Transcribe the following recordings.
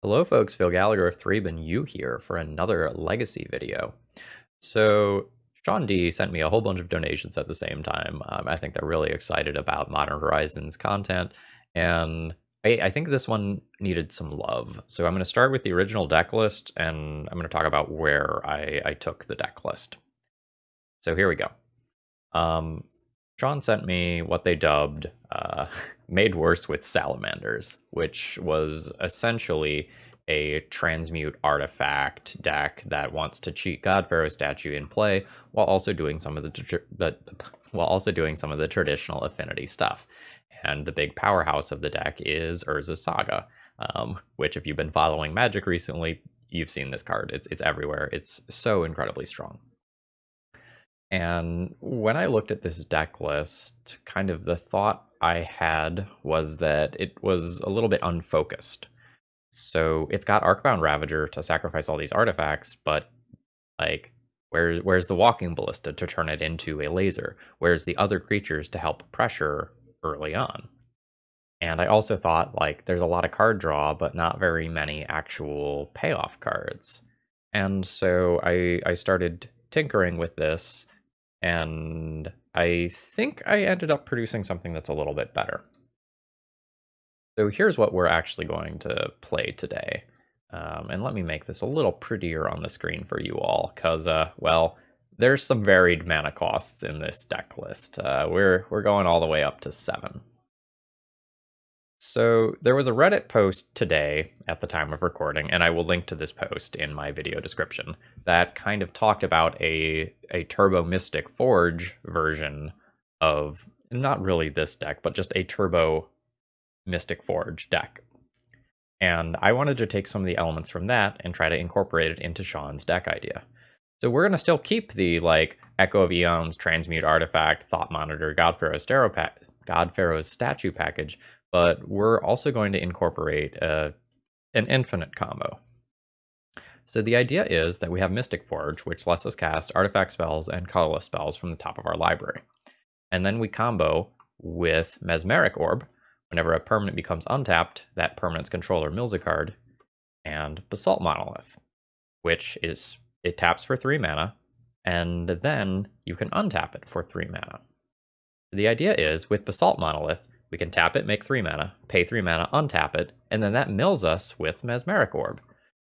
Hello folks, Phil Gallagher of ThrabenU here for another Legacy video. So Sean D sent me a whole bunch of donations at the same time. I think they're really excited about Modern Horizons content, and I think this one needed some love. So I'm going to start with the original deck list, and I'm going to talk about where I took the deck list. So here we go. Sean sent me what they dubbed Made Worse with Salamanders, which was essentially a Transmute Artifact deck that wants to cheat God Pharaoh statue in play while also doing some of the traditional affinity stuff. And the big powerhouse of the deck is Urza's Saga, which if you've been following Magic recently, you've seen this card. It's everywhere. It's so incredibly strong. And when I looked at this deck list, kind of the thought I had was that it was a little bit unfocused. So it's got Arcbound Ravager to sacrifice all these artifacts, but like, where's the Walking Ballista to turn it into a laser? Where's the other creatures to help pressure early on? And I also thought, like, there's a lot of card draw, but not very many actual payoff cards. And so I started tinkering with this, and I think I ended up producing something that's a little bit better. So here's what we're actually going to play today. And let me make this a little prettier on the screen for you all, because, well, there's some varied mana costs in this deck list. We're going all the way up to 7. So there was a Reddit post today at the time of recording, and I will link to this post in my video description, that kind of talked about a Turbo Mystic Forge version of, not really this deck, but just a Turbo Mystic Forge deck. And I wanted to take some of the elements from that and try to incorporate it into Sean's deck idea. So we're going to still keep the, like, Echo of Eons, Transmute Artifact, Thought Monitor, God Pharaoh's Statue package, but we're also going to incorporate an infinite combo. So the idea is that we have Mystic Forge, which lets us cast artifact spells and colorless spells from the top of our library. And then we combo with Mesmeric Orb. Whenever a permanent becomes untapped, that permanent's controller mills a card, and Basalt Monolith, which is, it taps for 3 mana, and then you can untap it for 3 mana. The idea is, with Basalt Monolith, we can tap it, make 3 mana, pay 3 mana, untap it, and then that mills us with Mesmeric Orb.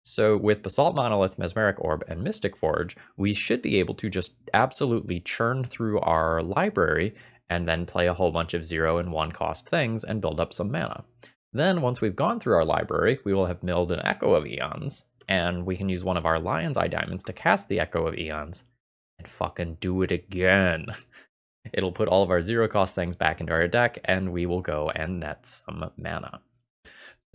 So with Basalt Monolith, Mesmeric Orb, and Mystic Forge, we should be able to just absolutely churn through our library and then play a whole bunch of 0 and 1 cost things and build up some mana. Then once we've gone through our library, we will have milled an Echo of Eons, and we can use one of our Lion's Eye Diamonds to cast the Echo of Eons and fucking do it again. It'll put all of our 0 cost things back into our deck, and we will go and net some mana.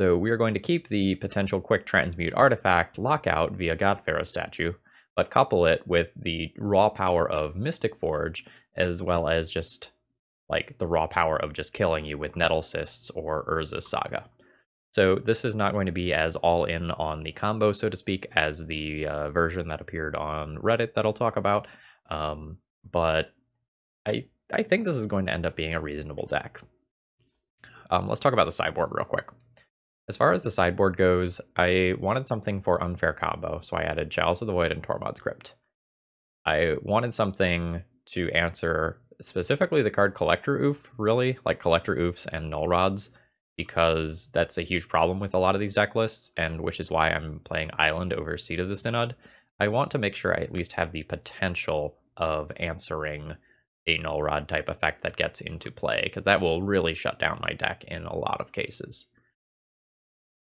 So we are going to keep the potential quick transmute artifact lockout via God Pharaoh statue, but couple it with the raw power of Mystic Forge, as well as just like the raw power of just killing you with Nettlecysts or Urza's Saga. So this is not going to be as all in on the combo, so to speak, as the version that appeared on Reddit that I'll talk about, but I think this is going to end up being a reasonable deck. Let's talk about the sideboard real quick. As far as the sideboard goes, I wanted something for unfair combo, so I added Chalice of the Void and Tormod's Crypt. I wanted something to answer specifically the card Collector Oof, really, like Collector Oofs and Null Rods, because that's a huge problem with a lot of these deck lists, and which is why I'm playing Island over Seat of the Synod. I want to make sure I at least have the potential of answering a Null Rod type effect that gets into play, because that will really shut down my deck in a lot of cases.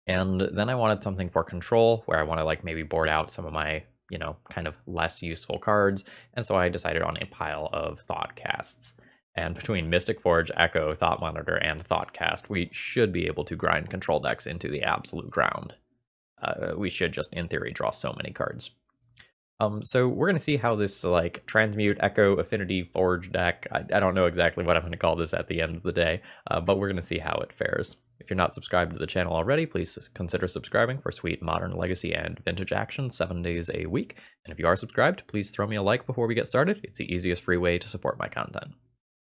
And then I wanted something for control, where I want to like maybe board out some of my, you know, kind of less useful cards, and so I decided on a pile of Thought Casts. And between Mystic Forge, Echo, Thought Monitor, and Thought Cast, we should be able to grind control decks into the absolute ground. We should just, in theory, draw so many cards. So we're going to see how this like Transmute Echo Affinity Forge deck, I don't know exactly what I'm going to call this at the end of the day, but we're going to see how it fares. If you're not subscribed to the channel already, please consider subscribing for sweet Modern, Legacy, and Vintage action 7 days a week. And if you are subscribed, please throw me a like before we get started. It's the easiest free way to support my content.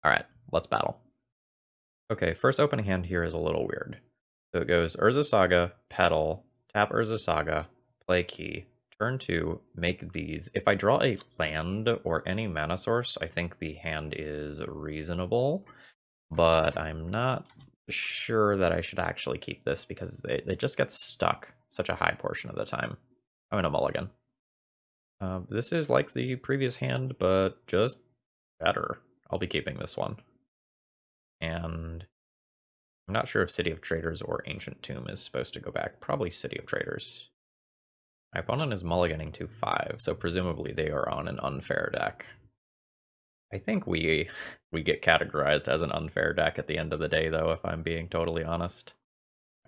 Alright, let's battle. Okay, first opening hand here is a little weird. So it goes Urza's Saga, Petal, Tap Urza Saga, play key. Turn 2, make these. If I draw a land or any mana source, I think the hand is reasonable, but I'm not sure that I should actually keep this because it just gets stuck such a high portion of the time. I'm gonna mulligan. This is like the previous hand, but just better. I'll be keeping this one. And I'm not sure if City of Traders or Ancient Tomb is supposed to go back. Probably City of Traders. My opponent is mulliganing to 5, so presumably they are on an unfair deck. I think we get categorized as an unfair deck at the end of the day, though, if I'm being totally honest.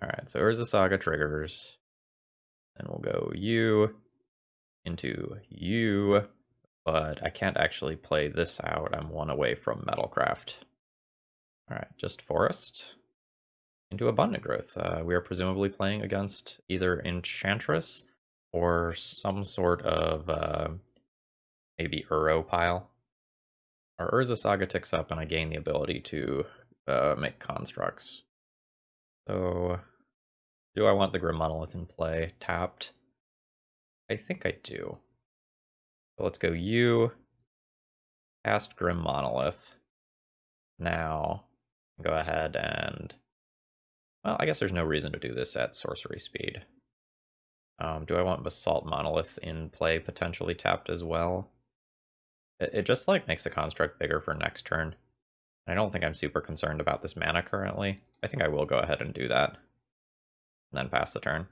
Alright, so Urza Saga triggers. Then we'll go U into U, but I can't actually play this out. I'm one away from Metalcraft. Alright, just Forest into Abundant Growth. We are presumably playing against either Enchantress or some sort of maybe Uro pile. Our Urza Saga ticks up and I gain the ability to make constructs. So, do I want the Grim Monolith in play? Tapped? I think I do. So let's go U, cast Grim Monolith. Now, go ahead and... Well, I guess there's no reason to do this at sorcery speed. Do I want Basalt Monolith in play, potentially tapped as well? It just, like, makes the construct bigger for next turn. I don't think I'm super concerned about this mana currently. I think I will go ahead and do that. And then pass the turn.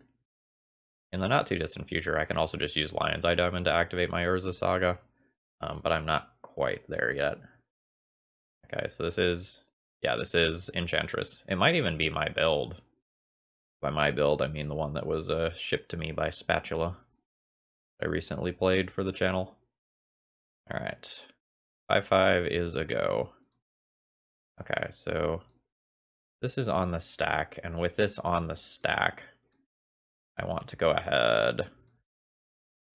In the not-too-distant future, I can also just use Lion's Eye Diamond to activate my Urza Saga. But I'm not quite there yet. Okay, so this is... Yeah, this is Enchantress. It might even be my build. By my build, I mean the one that was shipped to me by Spatula. I recently played for the channel. Alright. 5/5 is a go. Okay, so this is on the stack, and with this on the stack, I want to go ahead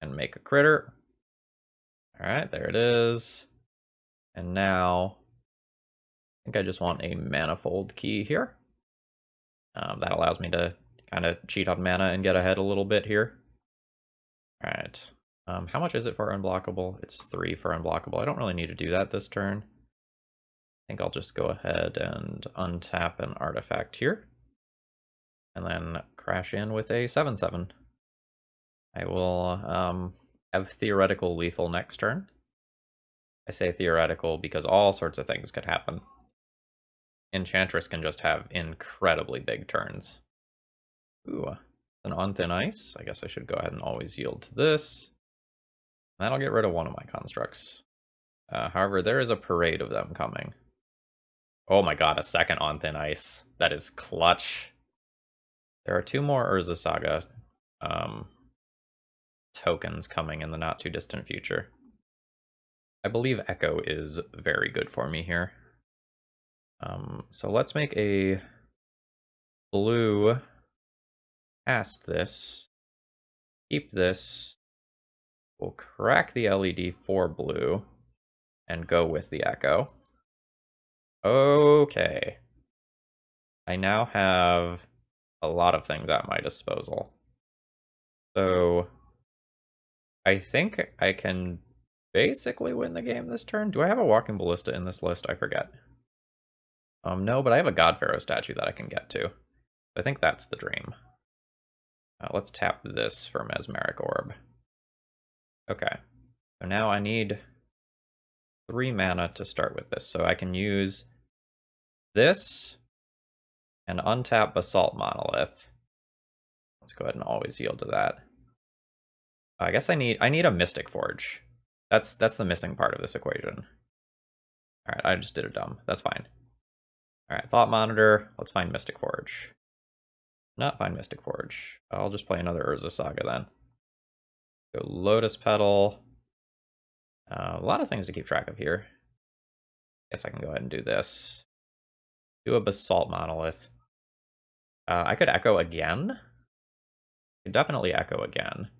and make a critter. Alright, there it is. And now, I think I just want a manifold key here. That allows me to kind of cheat on mana and get ahead a little bit here. Alright. How much is it for unblockable? It's 3 for unblockable. I don't really need to do that this turn. I think I'll just go ahead and untap an artifact here. And then crash in with a 7/7. I will have theoretical lethal next turn. I say theoretical because all sorts of things could happen. Enchantress can just have incredibly big turns. Ooh, an on thin ice. I guess I should go ahead and always yield to this. That'll get rid of one of my constructs. However, there is a parade of them coming. Oh my god, a second on thin ice. That is clutch. There are 2 more Urza Saga tokens coming in the not too distant future. I believe Echo is very good for me here. So let's make a blue, cast this, keep this, we'll crack the LED for blue, and go with the Echo. Okay. I now have a lot of things at my disposal. So I think I can basically win the game this turn. Do I have a Walking Ballista in this list? I forget. No, but I have a God Pharaoh statue that I can get to. I think that's the dream. Let's tap this for Mesmeric Orb. Okay. So now I need 3 mana to start with this. So I can use this and untap Basalt Monolith. Let's go ahead and always yield to that. I guess I need a Mystic Forge. That's the missing part of this equation. Alright, I just did a dumb. That's fine. Alright, Thought Monitor. Let's find Mystic Forge. Not find Mystic Forge. I'll just play another Urza Saga then. Go Lotus Petal. A lot of things to keep track of here. Guess I can go ahead and do this. Do a Basalt Monolith. I could Echo again. I could definitely Echo again.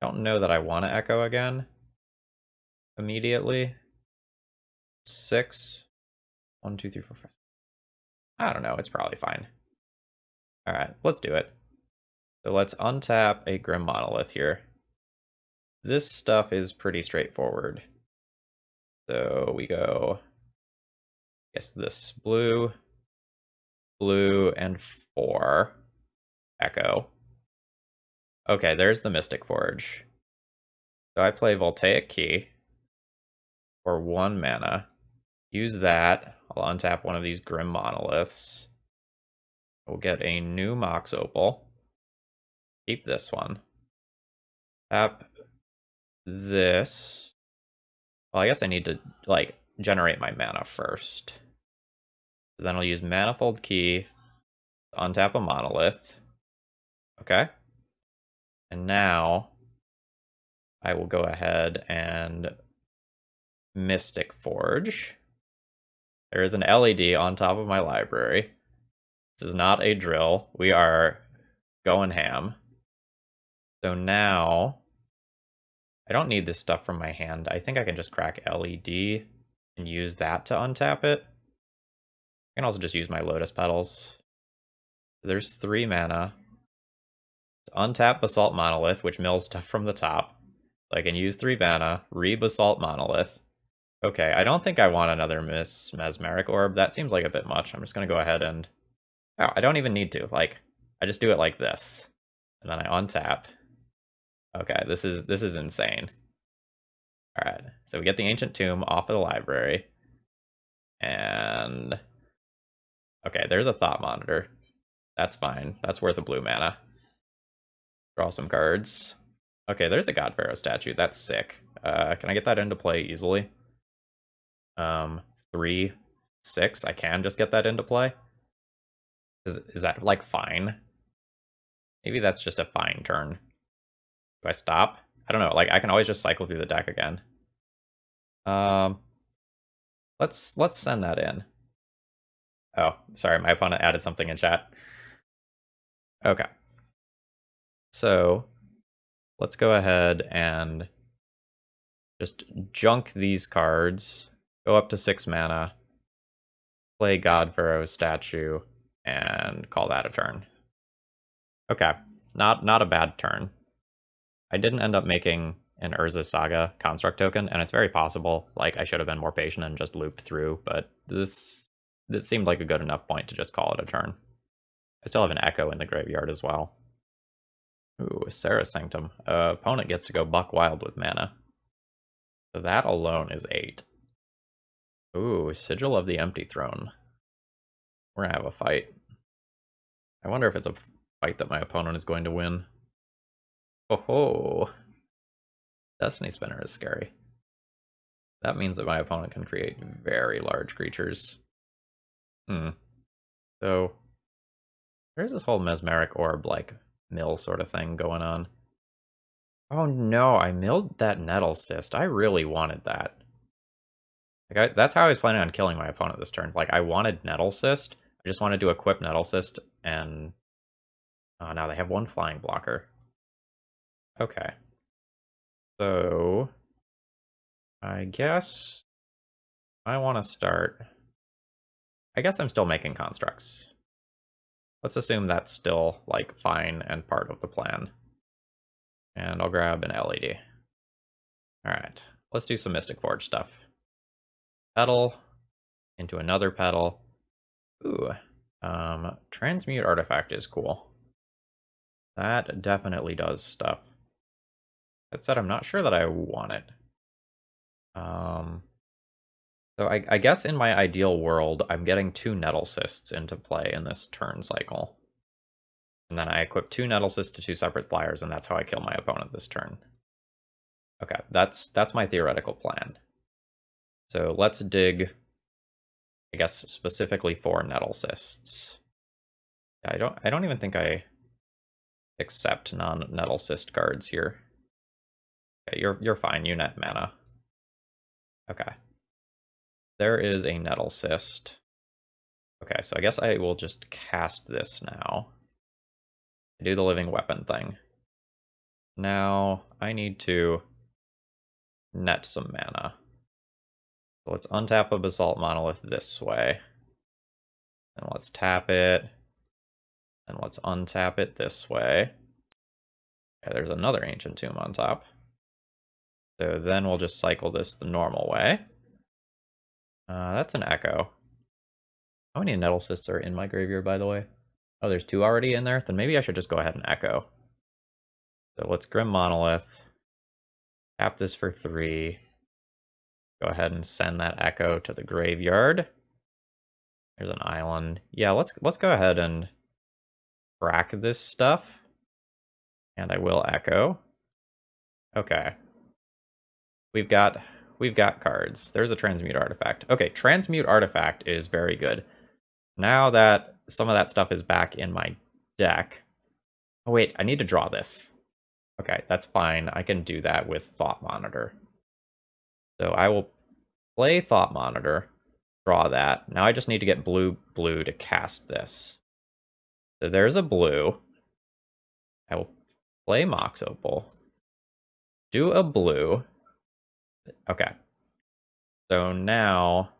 I don't know that I want to Echo again immediately. 6. 1, 2, 3, 4, 5. I don't know. It's probably fine. All right, let's do it. So let's untap a Grim Monolith here. This stuff is pretty straightforward. So we go, I guess this blue, and 4. Echo. Okay, there's the Mystic Forge. So I play Voltaic Key for 1 mana. Use that. I'll untap one of these Grim Monoliths. We'll get a new Mox Opal. Keep this one. Tap this. Well, I guess I need to, like, generate my mana first. So then I'll use Manifold Key to untap a Monolith. Okay. And now I will go ahead and Mystic Forge. There is an LED on top of my library. This is not a drill. We are going ham. So now, I don't need this stuff from my hand. I think I can just crack LED and use that to untap it. I can also just use my Lotus Petals. So there's 3 mana. Untap Basalt Monolith, which mills stuff from the top. So I can use 3 mana, re-Basalt Monolith. Okay, I don't think I want another Mesmeric Orb. That seems like a bit much. I'm just going to go ahead and... Oh, I don't even need to. Like, I just do it like this. And then I untap. Okay, this is insane. Alright, so we get the Ancient Tomb off of the library. And... Okay, there's a Thought Monitor. That's fine. That's worth a blue mana. Draw some cards. Okay, there's a God Pharaoh statue. That's sick. Can I get that into play easily? 3, 6. I can just get that into play. Is that like fine? Maybe that's just a fine turn. Do I stop? I don't know. Like I can always just cycle through the deck again. Let's send that in. Oh, sorry, my opponent added something in chat. Okay. So let's go ahead and just junk these cards. Go up to 6 mana. Play God Pharaoh's statue and call that a turn. Okay, not a bad turn. I didn't end up making an Urza Saga construct token, and it's very possible, like, I should have been more patient and just looped through, but this seemed like a good enough point to just call it a turn. I still have an Echo in the graveyard as well. Ooh, Sarah Sanctum. Opponent gets to go buck wild with mana. So that alone is 8. Ooh, Sigil of the Empty Throne. We're gonna have a fight. I wonder if it's a fight that my opponent is going to win. Oh ho! Destiny Spinner is scary. That means that my opponent can create very large creatures. So, there's this whole Mesmeric Orb, like, mill sort of thing going on. Oh no, I milled that Nettlecyst. I really wanted that. Like, that's how I was planning on killing my opponent this turn. Like, I wanted Nettlecyst. I just wanted to equip Nettlecyst, and... Oh, now they have 1 flying blocker. Okay. So... I guess... I want to start... I guess I'm still making constructs. Let's assume that's still, like, fine and part of the plan. And I'll grab an LED. Alright, let's do some Mystic Forge stuff. Petal, into another petal. Ooh, Transmute Artifact is cool. That definitely does stuff. That said, I'm not sure that I want it. So I guess in my ideal world, I'm getting 2 Nettlecysts into play in this turn cycle. And then I equip 2 Nettlecysts to 2 separate flyers, and that's how I kill my opponent this turn. Okay, that's my theoretical plan. So let's dig, I guess, specifically for Nettlecysts. I don't even think I accept non-Nettlecyst cards here. Okay, you're fine, you net mana. Okay. There is a Nettlecyst. Okay, so I guess I will just cast this now. I do the living weapon thing. Now I need to net some mana. So let's untap a Basalt Monolith this way. And let's tap it. And let's untap it this way. Okay, there's another Ancient Tomb on top. So then we'll just cycle this the normal way. That's an Echo. How many Nettlecysts are in my graveyard, by the way? Oh, there's 2 already in there? Then maybe I should just go ahead and Echo. So let's Grim Monolith. Tap this for 3. Go ahead and send that Echo to the graveyard. There's an island. Yeah, let's go ahead and crack this stuff. And I will Echo. Okay. We've got cards. There's a Transmute Artifact. Okay, Transmute Artifact is very good. Now that some of that stuff is back in my deck. Oh wait, I need to draw this. Okay, that's fine. I can do that with Thought Monitor. So I will play Thought Monitor, draw that. Now I just need to get blue to cast this. So there's a blue. I will play Mox Opal. Do a blue. Okay. So now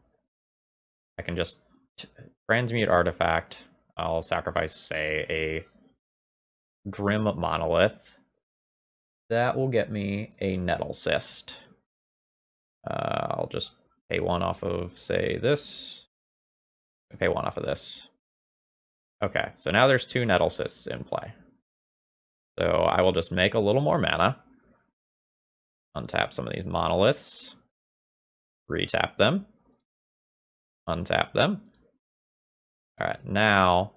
I can just Transmute Artifact. I'll sacrifice, say, a Grim Monolith. That will get me a Nettlecyst. I'll just pay 1 off of, say, this. Pay 1 off of this. Okay, so now there's 2 Nettlecysts in play. So I will just make a little more mana. Untap some of these monoliths. Retap them. Untap them. Alright, now...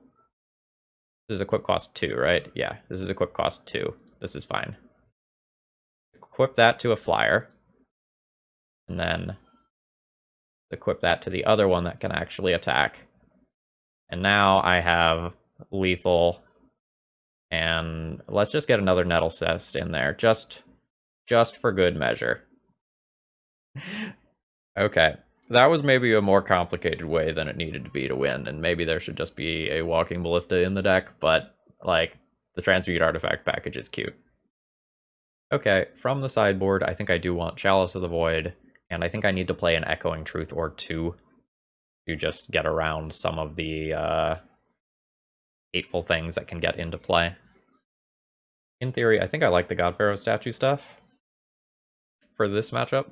This is equip cost 2, right? Yeah, this is equip cost 2. This is fine. Equip that to a flyer. And then equip that to the other one that can actually attack. And now I have lethal. And let's just get another Nettlecyst in there. Just for good measure. Okay. That was maybe a more complicated way than it needed to be to win, and maybe there should just be a Walking Ballista in the deck, but, like, the Transmute Artifact package is cute. Okay, from the sideboard, I think I do want Chalice of the Void, and I think I need to play an Echoing Truth or 2 to just get around some of the hateful things that can get into play. In theory, I think I like the God Pharaoh statue stuff for this matchup.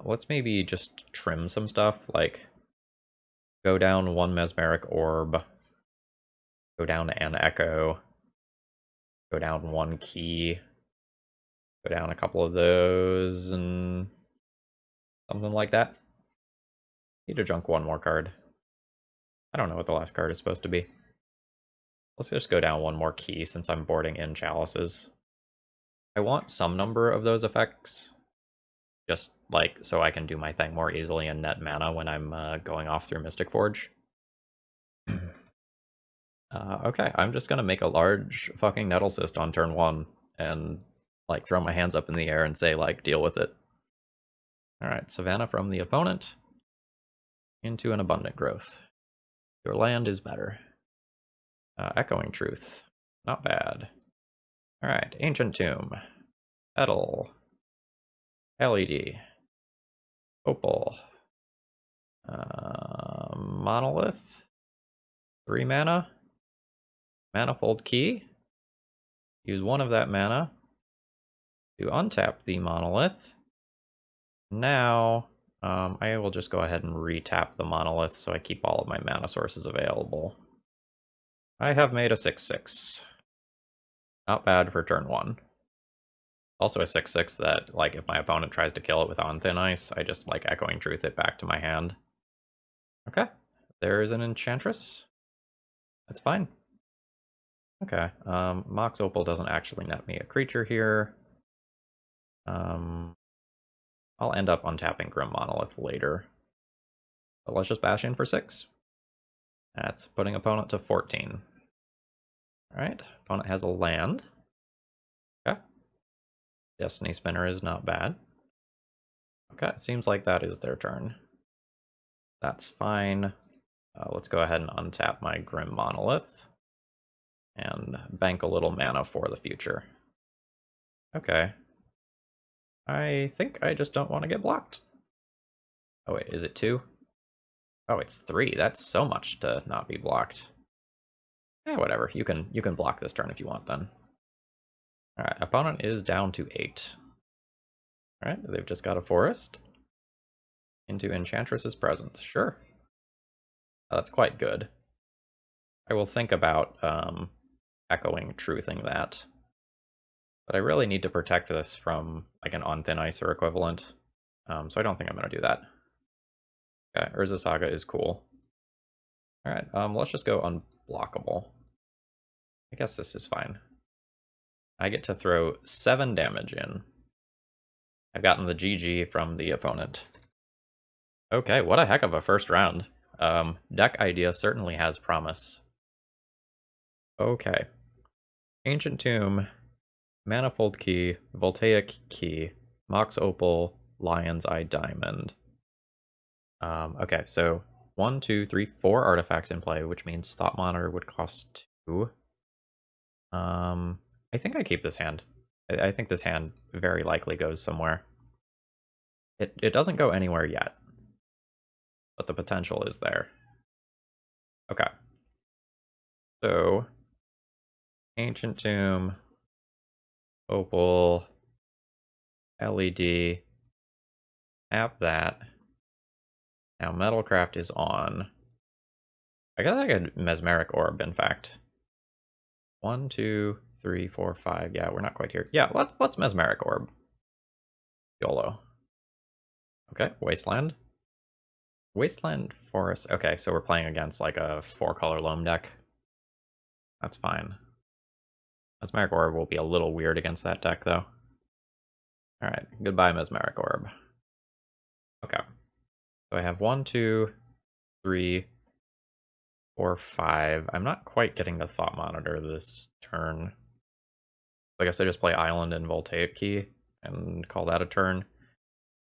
Let's maybe just trim some stuff, like go down 1 Mesmeric Orb, go down an Echo, go down 1 Key, go down a couple of those, and something like that. Need to junk 1 more card. I don't know what the last card is supposed to be. Let's just go down 1 more Key since I'm boarding in Chalices. I want some number of those effects. Just, like, so I can do my thing more easily and net mana when I'm going off through Mystic Forge. Okay, I'm just gonna make a large fucking Nettlecyst on turn 1 and, like, throw my hands up in the air and say, like, deal with it. Alright, Savannah from the opponent into an Abundant Growth. Your land is better. Echoing Truth. Not bad. Alright, Ancient Tomb. Petal. LED. Opal. Monolith. 3 mana. Manifold Key. Use 1 of that mana to untap the Monolith. Now, I will just go ahead and retap the Monolith so I keep all of my mana sources available. I have made a 6/6. Not bad for turn 1. Also a 6/6 that, like, if my opponent tries to kill it with On Thin Ice, I just, like, Echoing Truth it back to my hand. Okay, there's an Enchantress. That's fine. Okay, Mox Opal doesn't actually net me a creature here. I'll end up untapping Grim Monolith later. But let's just bash in for 6. That's putting opponent to 14. Alright, opponent has a land. Okay. Destiny Spinner is not bad. Okay, seems like that is their turn. That's fine. Let's go ahead and untap my Grim Monolith. And bank a little mana for the future. Okay. I think I just don't want to get blocked. Oh wait, is it 2? Oh, it's 3. That's so much to not be blocked. Eh, whatever. You can block this turn if you want then. Alright, opponent is down to 8. Alright, they've just got a forest. Into Enchantress's presence. Sure. That's quite good. I will think about echoing truthing that. But I really need to protect this from like an on thin ice or equivalent. So I don't think I'm going to do that. Okay, Urza Saga is cool. Alright, let's just go unblockable. I guess this is fine. I get to throw 7 damage in. I've gotten the GG from the opponent. Okay, what a heck of a first round. Deck idea certainly has promise. Okay. Ancient Tomb, Manifold Key, Voltaic Key, Mox Opal, Lion's Eye Diamond. Okay, so 1, 2, 3, 4 artifacts in play, which means Thought Monitor would cost 2. I think I keep this hand. I think this hand very likely goes somewhere. It doesn't go anywhere yet, but the potential is there. Okay. So, Ancient Tomb, Opal, LED, tap that. Now Metalcraft is on. I guess I could Mesmeric Orb, in fact. 1, 2, 3, 4, 5. Yeah, we're not quite here. Yeah, let's Mesmeric Orb. YOLO. Okay, Wasteland. Wasteland Forest. Okay, so we're playing against like a 4-color Loam deck. That's fine. Mesmeric Orb will be a little weird against that deck, though. Alright, goodbye Mesmeric Orb. Okay. So I have 1, 2, 3, 4, 5. I'm not quite getting the Thought Monitor this turn. I guess I just play Island and Voltaic Key and call that a turn.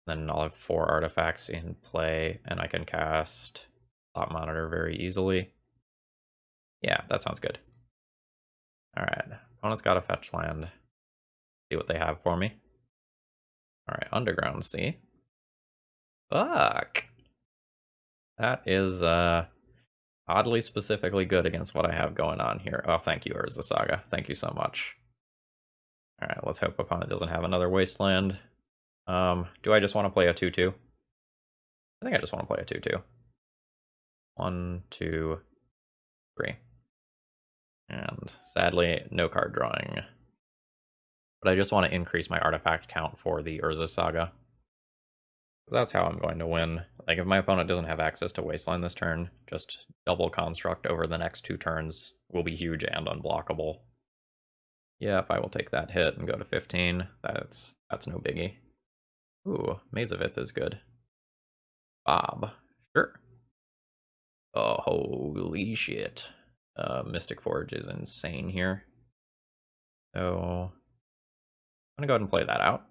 Then I'll have 4 artifacts in play, and I can cast Thought Monitor very easily. Yeah, that sounds good. Alright, opponent's got a fetch land. See what they have for me. Alright, Underground Sea. Fuck! That is, oddly specifically good against what I have going on here. Oh, thank you, Urza Saga. Thank you so much. Alright, let's hope opponent doesn't have another Wasteland. Do I just want to play a 2-2? I think I just want to play a 2-2. 1, 2, 3. And sadly, no card drawing. But I just want to increase my artifact count for the Urza Saga. That's how I'm going to win. Like, if my opponent doesn't have access to Wasteland this turn, just double Construct over the next 2 turns will be huge and unblockable. Yeah, if I will take that hit and go to 15, that's no biggie. Ooh, Maze of Ith is good. Bob. Sure. Oh, holy shit. Mystic Forge is insane here. So, I'm gonna go ahead and play that out.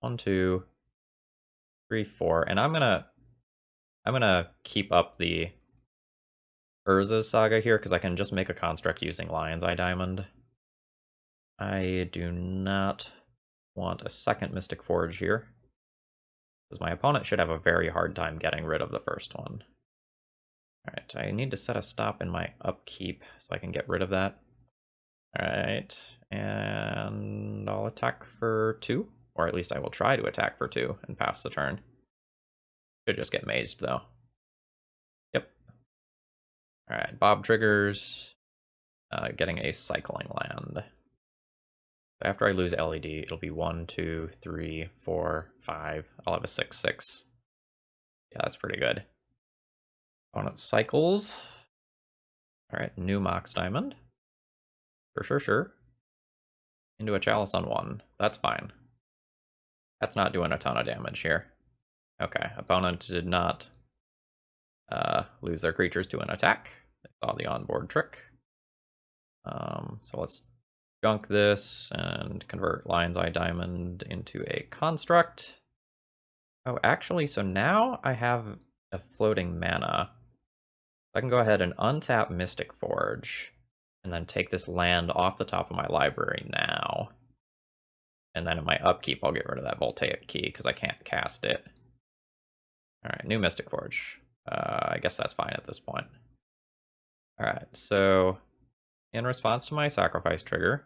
1, 2, 3, 4, and I'm gonna keep up the Urza Saga here because I can just make a construct using Lion's Eye Diamond. I do not want a second Mystic Forge here, because my opponent should have a very hard time getting rid of the first one. Alright, I need to set a stop in my upkeep so I can get rid of that. Alright, and I'll attack for 2, or at least I will try to attack for 2 and pass the turn. Should just get mazed, though. Yep. Alright, Bob triggers, getting a cycling land. After I lose LED, it'll be 1, 2, 3, 4, 5. I'll have a 6, 6. Yeah, that's pretty good. Opponent cycles. Alright, new Mox Diamond. Sure. Into a Chalice on 1. That's fine. That's not doing a ton of damage here. Okay, opponent did not lose their creatures to an attack. They saw the onboard trick. So let's junk this and convert Lion's Eye Diamond into a construct. Oh, actually, so now I have a floating mana. I can go ahead and untap Mystic Forge, and then take this land off the top of my library now. And then in my upkeep, I'll get rid of that Voltaic Key, because I can't cast it. Alright, new Mystic Forge. I guess that's fine at this point. Alright, so in response to my sacrifice trigger,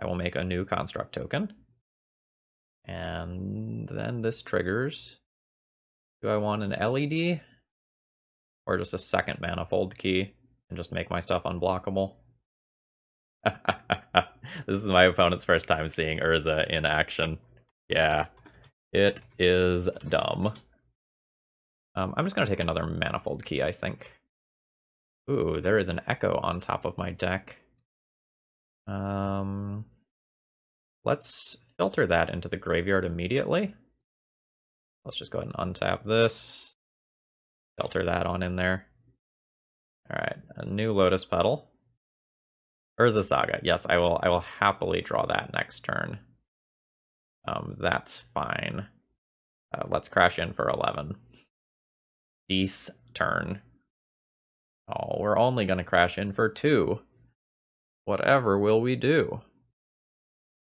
I will make a new construct token. And then this triggers. Do I want an LED? Or just a second manifold key and just make my stuff unblockable? This is my opponent's first time seeing Urza in action. Yeah, it is dumb. I'm just going to take another manifold key, I think. Ooh, there is an echo on top of my deck. Let's filter that into the graveyard immediately. Let's just go ahead and untap this. Filter that on in there. Alright, a new Lotus Petal. Urza Saga. Yes, I will happily draw that next turn. That's fine. Let's crash in for 11. Dece turn. Oh, we're only going to crash in for 2. Whatever will we do?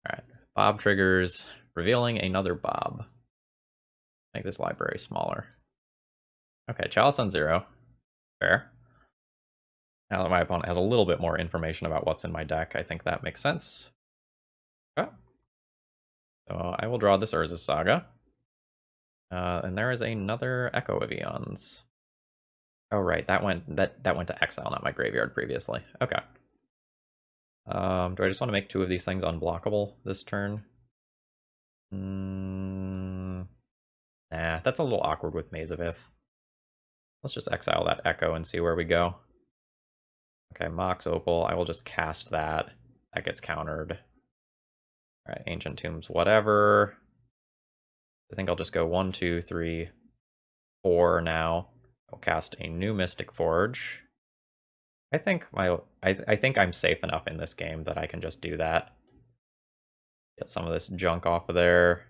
Alright, Bob triggers, revealing another Bob. Make this library smaller. Okay, Chalice on 0. Fair. Now that my opponent has a little bit more information about what's in my deck, I think that makes sense. Okay. So I will draw this Urza Saga. And there is another Echo of Eons. Oh right, that went to exile, not my graveyard previously. Okay. Do I just want to make 2 of these things unblockable this turn? Nah, that's a little awkward with Maze of Ith. Let's just exile that Echo and see where we go. Okay, Mox Opal, I will just cast that. That gets countered. Alright, Ancient Tombs, whatever. I think I'll just go 1, 2, 3, 4 now. I'll cast a new Mystic Forge. I think I'm safe enough in this game that I can just do that. Get some of this junk off of there.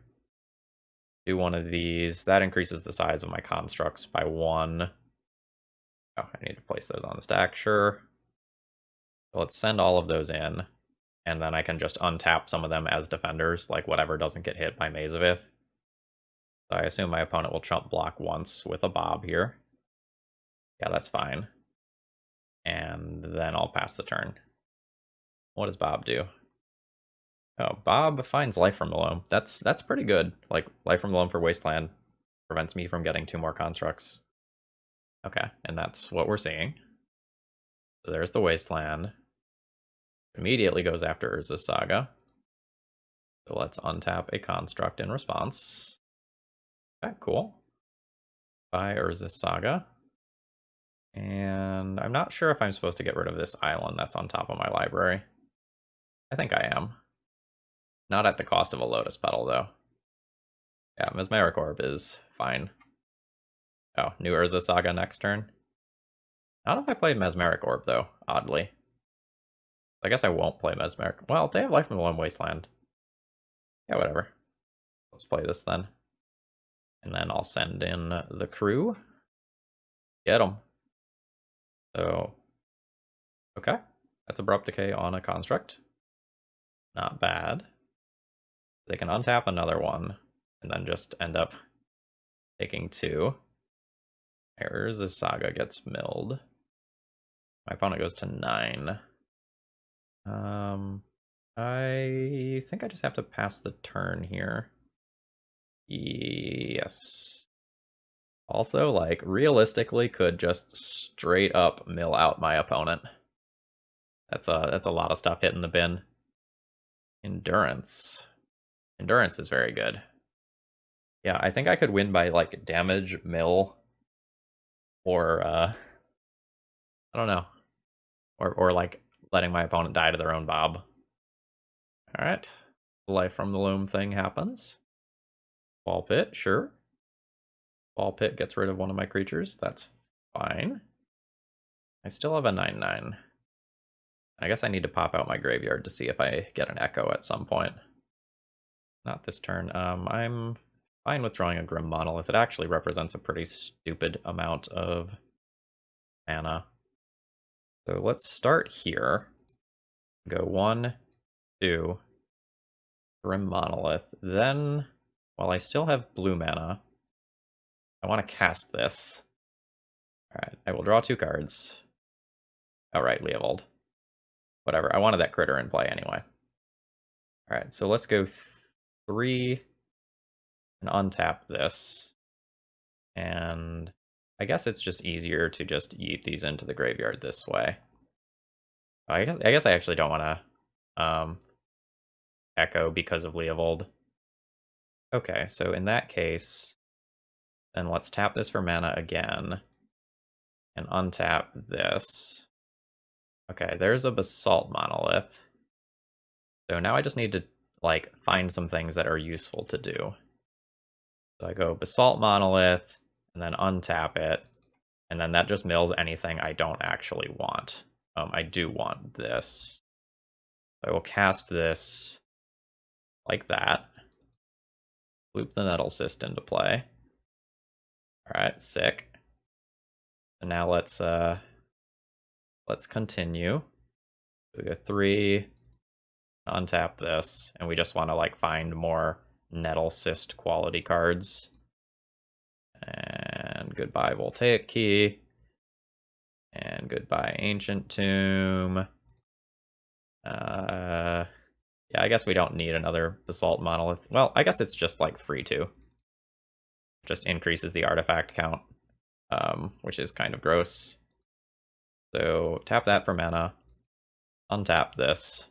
Do one of these. That increases the size of my constructs by 1. Oh, I need to place those on the stack, sure. So let's send all of those in. And then I can just untap some of them as defenders, like whatever doesn't get hit by Maze of Ith. So I assume my opponent will chump block once with a Bob here. Yeah, that's fine. And then I'll pass the turn. What does Bob do? Oh, Bob finds Life from the Loam. That's pretty good. Like, Life from the Loam for Wasteland prevents me from getting 2 more constructs. Okay, and that's what we're seeing. So there's the Wasteland. Immediately goes after Urza Saga. So let's untap a construct in response. Okay, cool. By Urza Saga. And I'm not sure if I'm supposed to get rid of this island that's on top of my library. I think I am. Not at the cost of a Lotus Petal, though. Yeah, Mesmeric Orb is fine. Oh, new Urza Saga next turn. I don't know if I played Mesmeric Orb, though, oddly. I guess I won't play Mesmeric. Well, they have Life from the Loam Wasteland. Yeah, whatever. Let's play this then. And then I'll send in the crew. Get them. So, okay. That's Abrupt Decay on a construct. Not bad. They can untap another one, and then just end up taking 2. Urza Saga gets milled. My opponent goes to 9. I think I just have to pass the turn here. Yes. Also, like, realistically could just straight up mill out my opponent. That's a lot of stuff hitting the bin. Endurance. Endurance is very good. Yeah, I think I could win by, like, damage, mill, or, I don't know. Or like, letting my opponent die to their own Bob. Alright. The Life from the Loam thing happens. Ball Pit, sure. Ball Pit gets rid of one of my creatures. That's fine. I still have a 9/9. I guess I need to pop out my graveyard to see if I get an Echo at some point. Not this turn. I'm fine with drawing a Grim Monolith. It actually represents a pretty stupid amount of mana. So let's start here. Go 1, 2, Grim Monolith. Then, while I still have blue mana, I want to cast this. Alright, I will draw 2 cards. Alright, Leovold. Whatever, I wanted that critter in play anyway. Alright, so let's go 3 and untap this. And I guess it's just easier to just yeet these into the graveyard this way. I guess I actually don't want to echo because of Leovold. Okay, so in that case, then let's tap this for mana again and untap this. Okay, there's a Basalt Monolith. So now I just need to like find some things that are useful to do. So I go Basalt Monolith and then untap it, and then that just mills anything I don't actually want. I do want this. So I will cast this like that. Loop the Nettlecyst into play. Alright, sick. And now let's continue. We go 3, untap this, and we just want to like find more Nettlecyst quality cards. And goodbye Voltaic Key. And goodbye Ancient Tomb. Yeah, I guess we don't need another Basalt Monolith. Well, I guess it's just like free to. Just increases the artifact count, which is kind of gross. So tap that for mana. Untap this.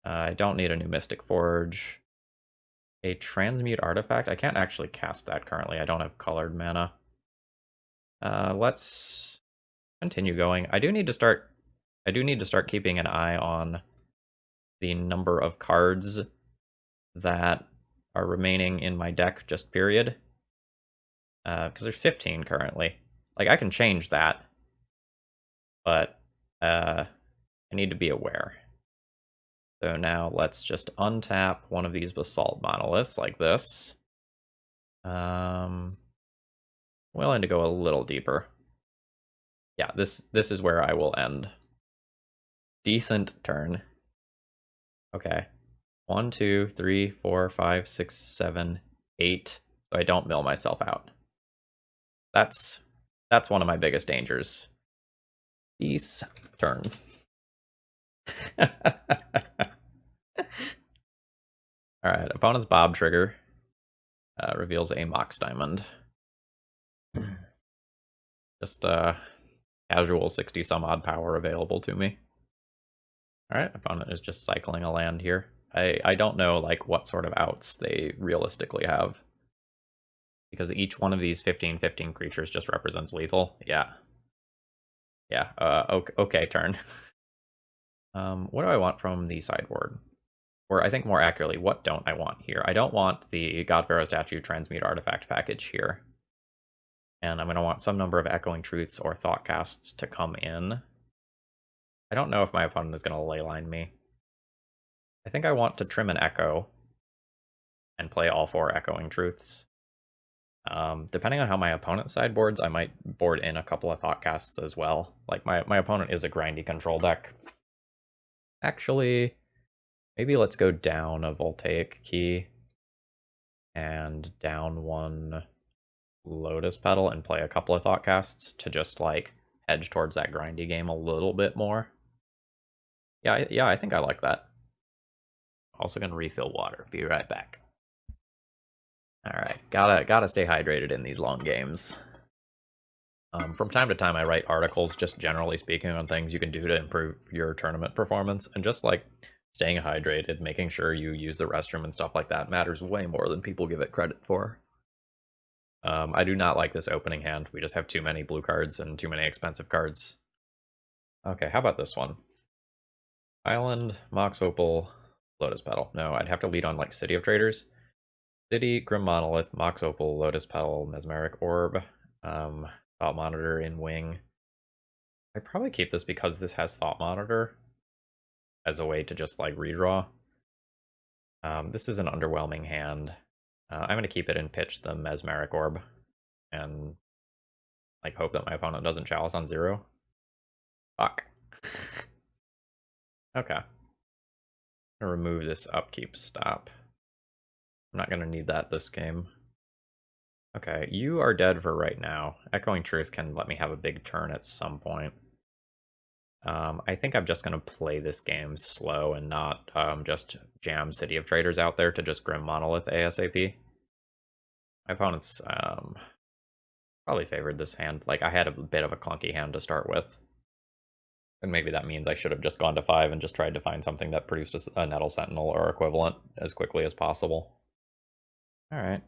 I don't need a new Mystic Forge. A Transmute Artifact? I can't actually cast that currently. I don't have colored mana. Let's continue going. I do need to start keeping an eye on the number of cards that are remaining in my deck, just period. Because there's 15 currently. Like, I can change that, but I need to be aware. So now let's just untap one of these Basalt Monoliths like this. Willing to go a little deeper. Yeah, this is where I will end. Decent turn. Okay. 1, 2, 3, 4, 5, 6, 7, 8. So I don't mill myself out. That's one of my biggest dangers. Decent turn. Alright, opponent's Bob Trigger reveals a Mox Diamond. Just casual 60 some odd power available to me. Alright, opponent is just cycling a land here. I don't know like what sort of outs they realistically have. Because each one of these 15/15 creatures just represents lethal. Yeah. Yeah, okay, turn. What do I want from the sideboard? Or I think more accurately, what don't I want here? I don't want the God Pharaoh Statue Transmute Artifact package here. And I'm going to want some number of Echoing Truths or Thoughtcasts to come in. I don't know if my opponent is going to leyline me. I think I want to trim an Echo and play all 4 Echoing Truths. Depending on how my opponent sideboards, I might board in a couple of Thoughtcasts as well. Like, my opponent is a grindy control deck. Actually, maybe let's go down a Voltaic Key and down 1 Lotus Petal and play a couple of Thoughtcasts to just, like, hedge towards that grindy game a little bit more. Yeah, I think I like that. Also gonna refill water. Be right back. Alright, gotta stay hydrated in these long games. From time to time I write articles, just generally speaking, on things you can do to improve your tournament performance, and just like staying hydrated, making sure you use the restroom and stuff like that matters way more than people give it credit for. I do not like this opening hand. We just have too many blue cards and too many expensive cards. Okay, how about this one? Island, Mox Opal, Lotus Petal. No, I'd have to lead on like City of Traders. City, Grim Monolith, Mox Opal, Lotus Petal, Mesmeric Orb, Thought Monitor in Wing. I'd probably keep this because this has Thought Monitor as a way to just like redraw. This is an underwhelming hand. I'm going to keep it and pitch the Mesmeric Orb and like hope that my opponent doesn't Chalice on 0. Fuck. Okay. I'm going to remove this upkeep stop. I'm not going to need that this game. Okay, you are dead for right now. Echoing Truth can let me have a big turn at some point. I think I'm just going to play this game slow and not just jam City of Traders out there to just Grim Monolith ASAP. My opponent's probably favored this hand. Like, I had a bit of a clunky hand to start with. And maybe that means I should have just gone to 5 and just tried to find something that produced a Nettle Sentinel or equivalent as quickly as possible. Alright.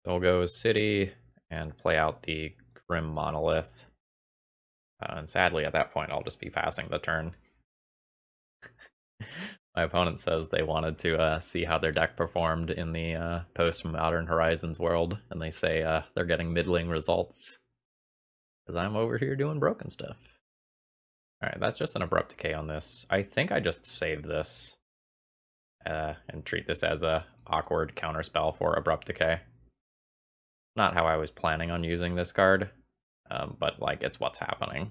So we'll go City and play out the Grim Monolith. And sadly, at that point, I'll just be passing the turn. My opponent says they wanted to see how their deck performed in the post-Modern Horizons world, and they say they're getting middling results. Because I'm over here doing broken stuff. Alright, that's just an Abrupt Decay on this. I think I just save this and treat this as a awkward counterspell for Abrupt Decay. Not how I was planning on using this card. But, like, it's what's happening.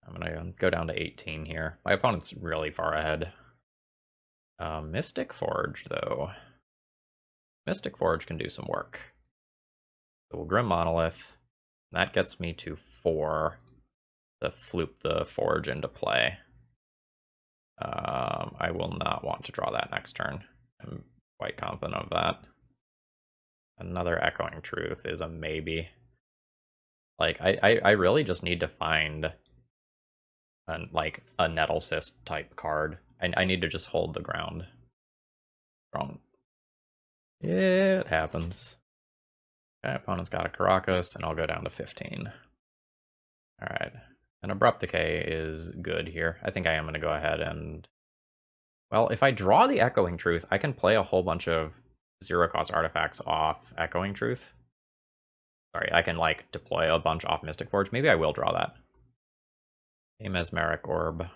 I'm going to go down to 18 here. My opponent's really far ahead. Mystic Forge, though. Mystic Forge can do some work. So we'll Grim Monolith. That gets me to 4 to floop the Forge into play. I will not want to draw that next turn. I'm quite confident of that. Another Echoing Truth is a maybe. Like, I really just need to find a Nettlecyst type card. I need to just hold the ground. Wrong. Yeah, it happens. Okay, opponent's got a Caracas, and I'll go down to 15. Alright. An Abrupt Decay is good here. I think I am going to go ahead and... Well, if I draw the Echoing Truth, I can play a whole bunch of zero-cost artifacts off Echoing Truth. Sorry, I can, like, deploy a bunch off Mystic Forge. Maybe I will draw that. A Mesmeric Orb.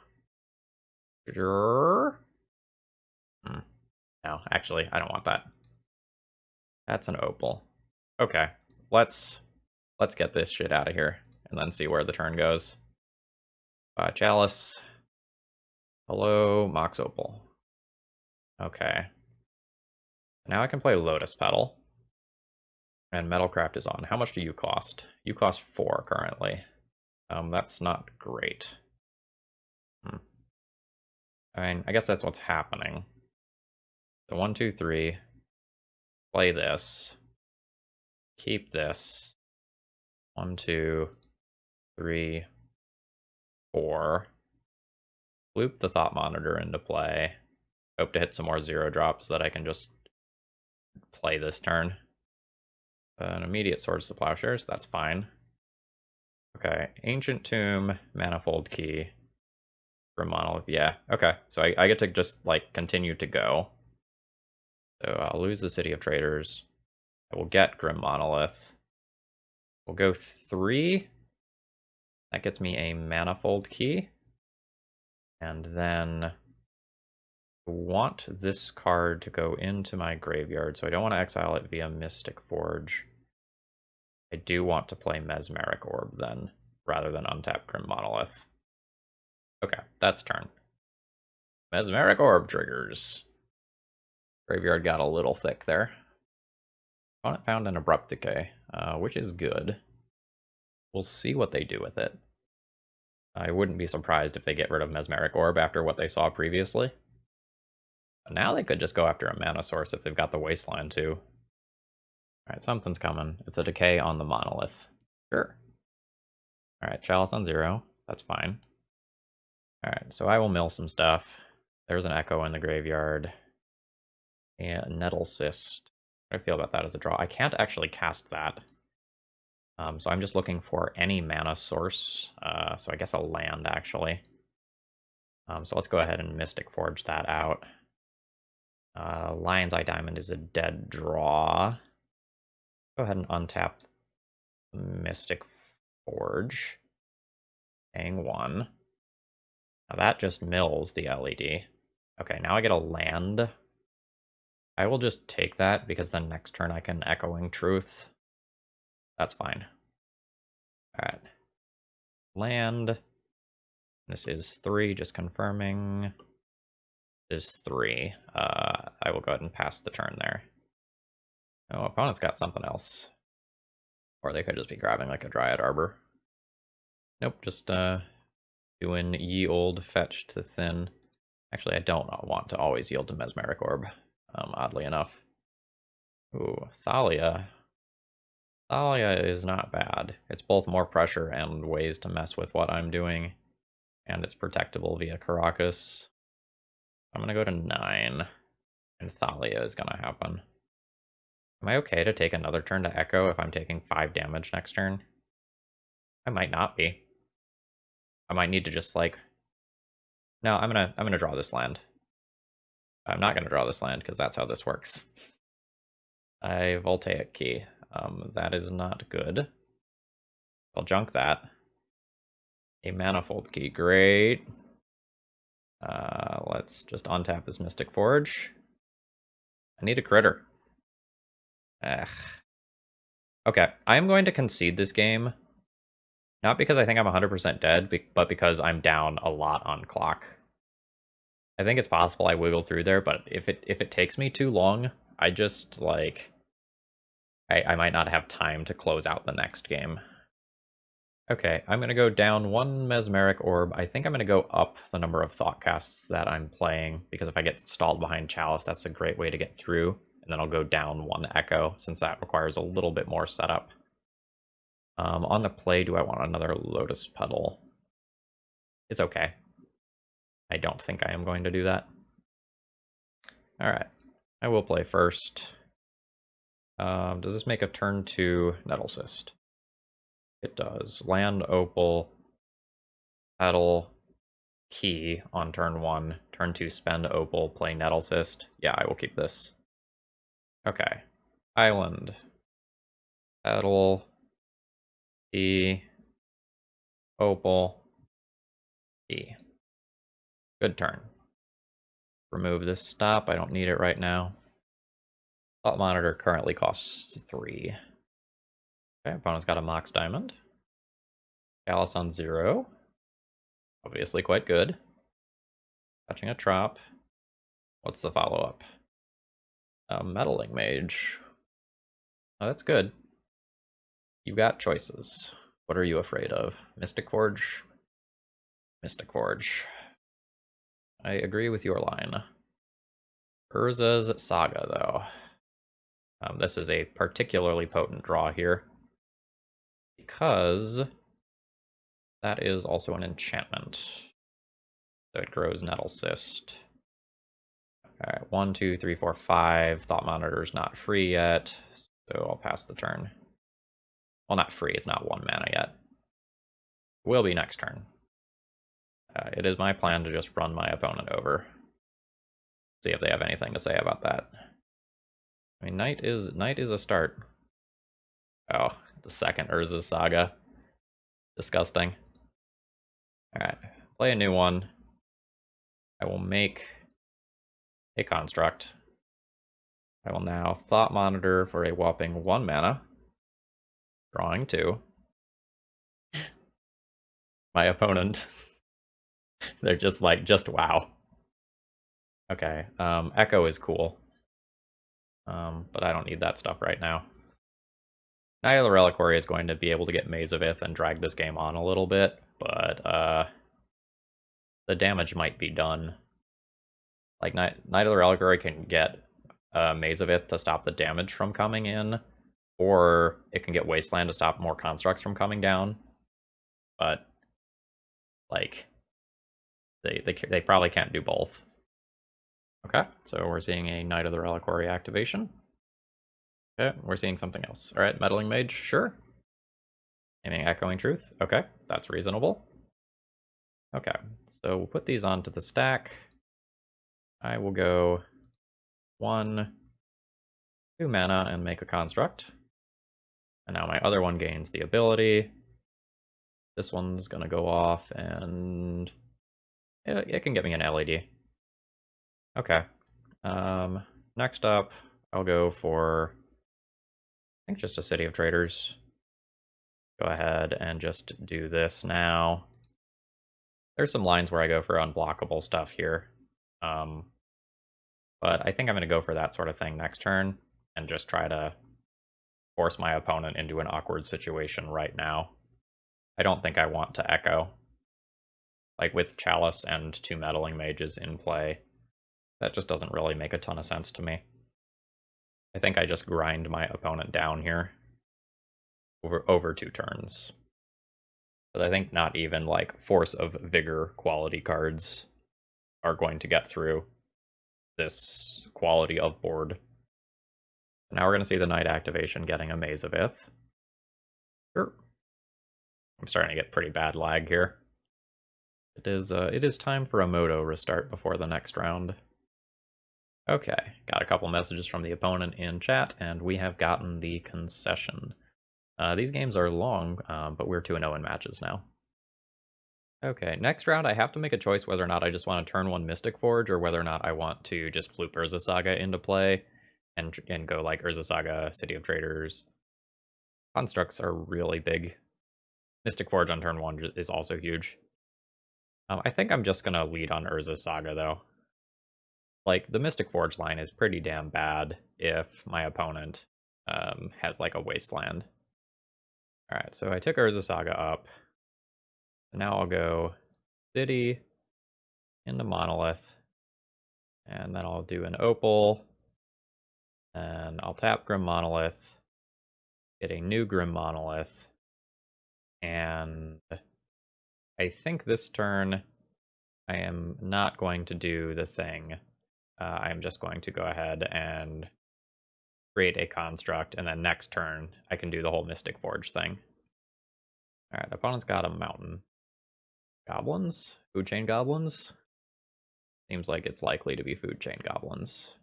Sure. No, actually, I don't want that. That's an Opal. Okay, let's get this shit out of here, and then see where the turn goes. Chalice. Hello, Mox Opal. Okay. Now I can play Lotus Petal. And Metalcraft is on. How much do you cost? You cost 4 currently. That's not great. I mean, I guess that's what's happening. So 1, 2, 3. Play this. Keep this. 1, 2, 3, 4. Loop the Thought Monitor into play. Hope to hit some more 0-drops that I can just play this turn. An immediate Swords to Plowshares, that's fine. Okay, Ancient Tomb, Manifold Key, for Monolith. Yeah, okay, so I get to just, like, continue to go. So I'll lose the City of Traders. I will get Grim Monolith. We'll go 3. That gets me a Manifold Key. And then I want this card to go into my graveyard, so I don't want to exile it via Mystic Forge. I do want to play Mesmeric Orb then, rather than untap Grim Monolith. Okay, that's turn. Mesmeric Orb triggers. Graveyard got a little thick there. Opponent found an Abrupt Decay, which is good. We'll see what they do with it. I wouldn't be surprised if they get rid of Mesmeric Orb after what they saw previously. But now they could just go after a mana source if they've got the Wasteland too. Alright, something's coming. It's a decay on the Monolith. Sure. Alright, Chalice on 0. That's fine. Alright, so I will mill some stuff. There's an Echo in the graveyard. And Nettlecyst. How do I feel about that as a draw? I can't actually cast that. So I'm just looking for any mana source. So I guess a land, actually. So let's go ahead and Mystic Forge that out. Lion's Eye Diamond is a dead draw. Go ahead and untap Mystic Forge. Paying 1. Now that just mills the LED. Okay, now I get a land. I will just take that because then next turn I can Echoing Truth. That's fine. Alright. Land. This is 3, just confirming. This is 3. I will go ahead and pass the turn there. Oh, opponent's got something else. Or they could just be grabbing like a Dryad Arbor. Nope, just Doing ye old fetch to thin. Actually, I don't want to always yield to Mesmeric Orb, oddly enough. Ooh, Thalia. Thalia is not bad. It's both more pressure and ways to mess with what I'm doing. And it's protectable via Caracas. I'm going to go to 9. And Thalia is going to happen. Am I okay to take another turn to Echo if I'm taking 5 damage next turn? I might not be. I might need to just, like... No, I'm gonna draw this land. I'm not gonna draw this land, because that's how this works. A Voltaic Key. That is not good. I'll junk that. A Manifold Key, great. Let's just untap this Mystic Forge. I need a critter. Ugh. Okay, I am going to concede this game. Not because I think I'm 100% dead, but because I'm down a lot on clock. I think it's possible I wiggle through there, but if it takes me too long, I just, like... I might not have time to close out the next game. Okay, I'm going to go down 1 Mesmeric Orb. I think I'm going to go up the number of Thoughtcasts that I'm playing, because if I get stalled behind Chalice, that's a great way to get through. And then I'll go down 1 Echo, since that requires a little bit more setup. On the play, do I want another Lotus Petal? It's okay. I don't think I am going to do that. Alright, I will play first. Does this make a turn 2 Nettlecyst? It does. Land, Opal, Petal, Key on turn 1. Turn 2, spend Opal, play Nettlecyst. Yeah, I will keep this. Okay. Island. Petal, Key, Opal, Key. Good turn. Remove this stop. I don't need it right now. Thought Monitor currently costs 3. Okay, opponent's got a Mox Diamond. Chalice on 0. Obviously quite good. Touching a Trop. What's the follow-up? Meddling Mage. Oh, that's good. You got choices. What are you afraid of? Mystic Forge? Mystic Forge. I agree with your line. Urza's Saga, though. This is a particularly potent draw here, because that is also an enchantment. So it grows Nettlecyst. Alright, 1, 2, 3, 4, 5. Thought Monitor's not free yet, so I'll pass the turn. Well, not free, it's not 1 mana yet. Will be next turn. It is my plan to just run my opponent over. See if they have anything to say about that. I mean, Knight is a start. Oh, the second Urza's Saga. Disgusting. Alright, play a new one. I will make a construct. I will now Thought Monitor for a whopping 1 mana. Drawing 2. My opponent. They're just like, wow. Okay, Echo is cool. But I don't need that stuff right now. Knight of the Reliquary is going to be able to get Maze of Ith and drag this game on a little bit, but the damage might be done. Like, Knight of the Reliquary can get Maze of Ith to stop the damage from coming in, or it can get Wasteland to stop more constructs from coming down. But, like, they probably can't do both. Okay, so we're seeing a Knight of the Reliquary activation. Okay, we're seeing something else. Alright, Meddling Mage, sure. Aiming Echoing Truth, okay, that's reasonable. Okay, so we'll put these onto the stack. I will go 1, 2 mana and make a construct. And now my other one gains the ability. This one's gonna go off and it can get me an LED. Okay. Next up, I'll go for, I think, just a City of Traders. Go ahead and just do this now. There's some lines where I go for unblockable stuff here. But I think I'm going to go for that sort of thing next turn and just try to force my opponent into an awkward situation right now. I don't think I want to Echo. Like, with Chalice and 2 Meddling Mages in play, that just doesn't really make a ton of sense to me. I think I just grind my opponent down here over 2 turns. But I think not even, like, Force of Vigor quality cards are going to get through this quality of board. Now we're going to see the Knight activation getting a Maze of Ith. Sure. I'm starting to get pretty bad lag here. It is time for a Moto restart before the next round. Okay, got a couple messages from the opponent in chat, and we have gotten the concession. These games are long, but we're 2-0 in matches now. Okay, next round I have to make a choice whether or not I just want to turn 1 Mystic Forge, or whether or not I want to just floop Urza Saga into play, and go like Urza Saga, City of Traders. Constructs are really big. Mystic Forge on turn 1 is also huge. I think I'm just gonna lead on Urza Saga, though. Like, the Mystic Forge line is pretty damn bad if my opponent has, like, a Wasteland. Alright, so I took Urza Saga up. Now I'll go City into Monolith, and then I'll do an Opal, and I'll tap Grim Monolith, get a new Grim Monolith, and I think this turn I am not going to do the thing. I'm just going to go ahead and create a construct, and then next turn I can do the whole Mystic Forge thing. Alright, opponent's got a mountain. Goblins? Food Chain Goblins? Seems like it's likely to be Food Chain Goblins.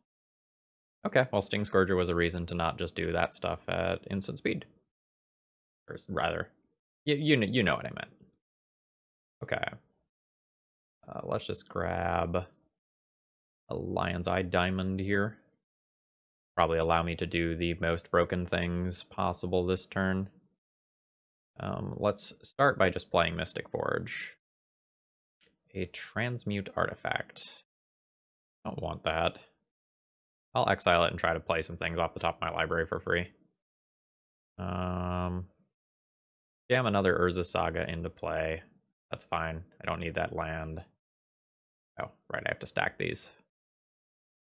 Okay, well, Sting Scourger was a reason to not just do that stuff at instant speed. Or rather, you know what I meant. Okay. Let's just grab a Lion's Eye Diamond here. Probably allow me to do the most broken things possible this turn. Let's start by just playing Mystic Forge. A Transmute Artifact. Don't want that. I'll exile it and try to play some things off the top of my library for free. Jam another Urza Saga into play. That's fine. I don't need that land. Oh, right, I have to stack these.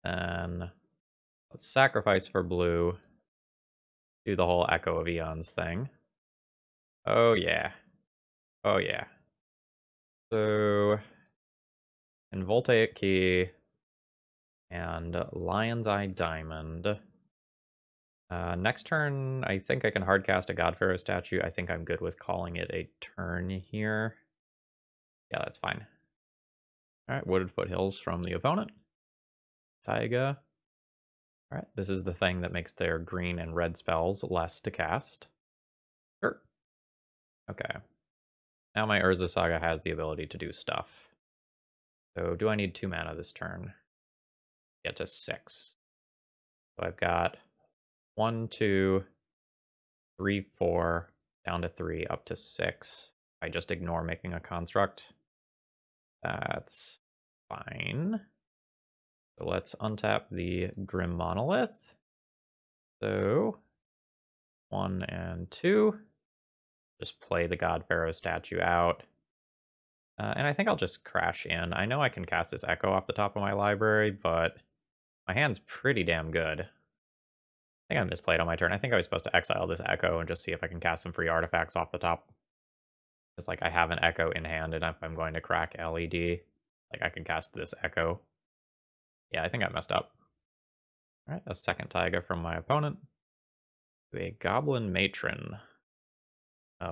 Then let's sacrifice for blue. Do the whole Echo of Eons thing. Oh yeah. Oh yeah. So, and Voltaic Key and Lion's Eye Diamond. Next turn, I think I can hardcast a Godpharaoh statue. I think I'm good with calling it a turn here. Yeah, that's fine. Alright, Wooded Foothills from the opponent. Taiga. Alright, this is the thing that makes their green and red spells less to cast. Sure. Okay. Now my Urza Saga has the ability to do stuff. So do I need 2 mana this turn? Get to 6. So I've got 1, 2, 3, 4, down to 3, up to 6. I just ignore making a construct. That's fine. So let's untap the Grim Monolith. So 1 and 2. Just play the Godpharaoh statue out. And I think I'll just crash in. I know I can cast this Echo off the top of my library, but my hand's pretty damn good. I think I misplayed on my turn. I think I was supposed to exile this Echo and just see if I can cast some free artifacts off the top. It's like I have an Echo in hand, and if I'm going to crack LED, like I can cast this Echo. Yeah, I think I messed up. Alright, a second Taiga from my opponent. A Goblin Matron.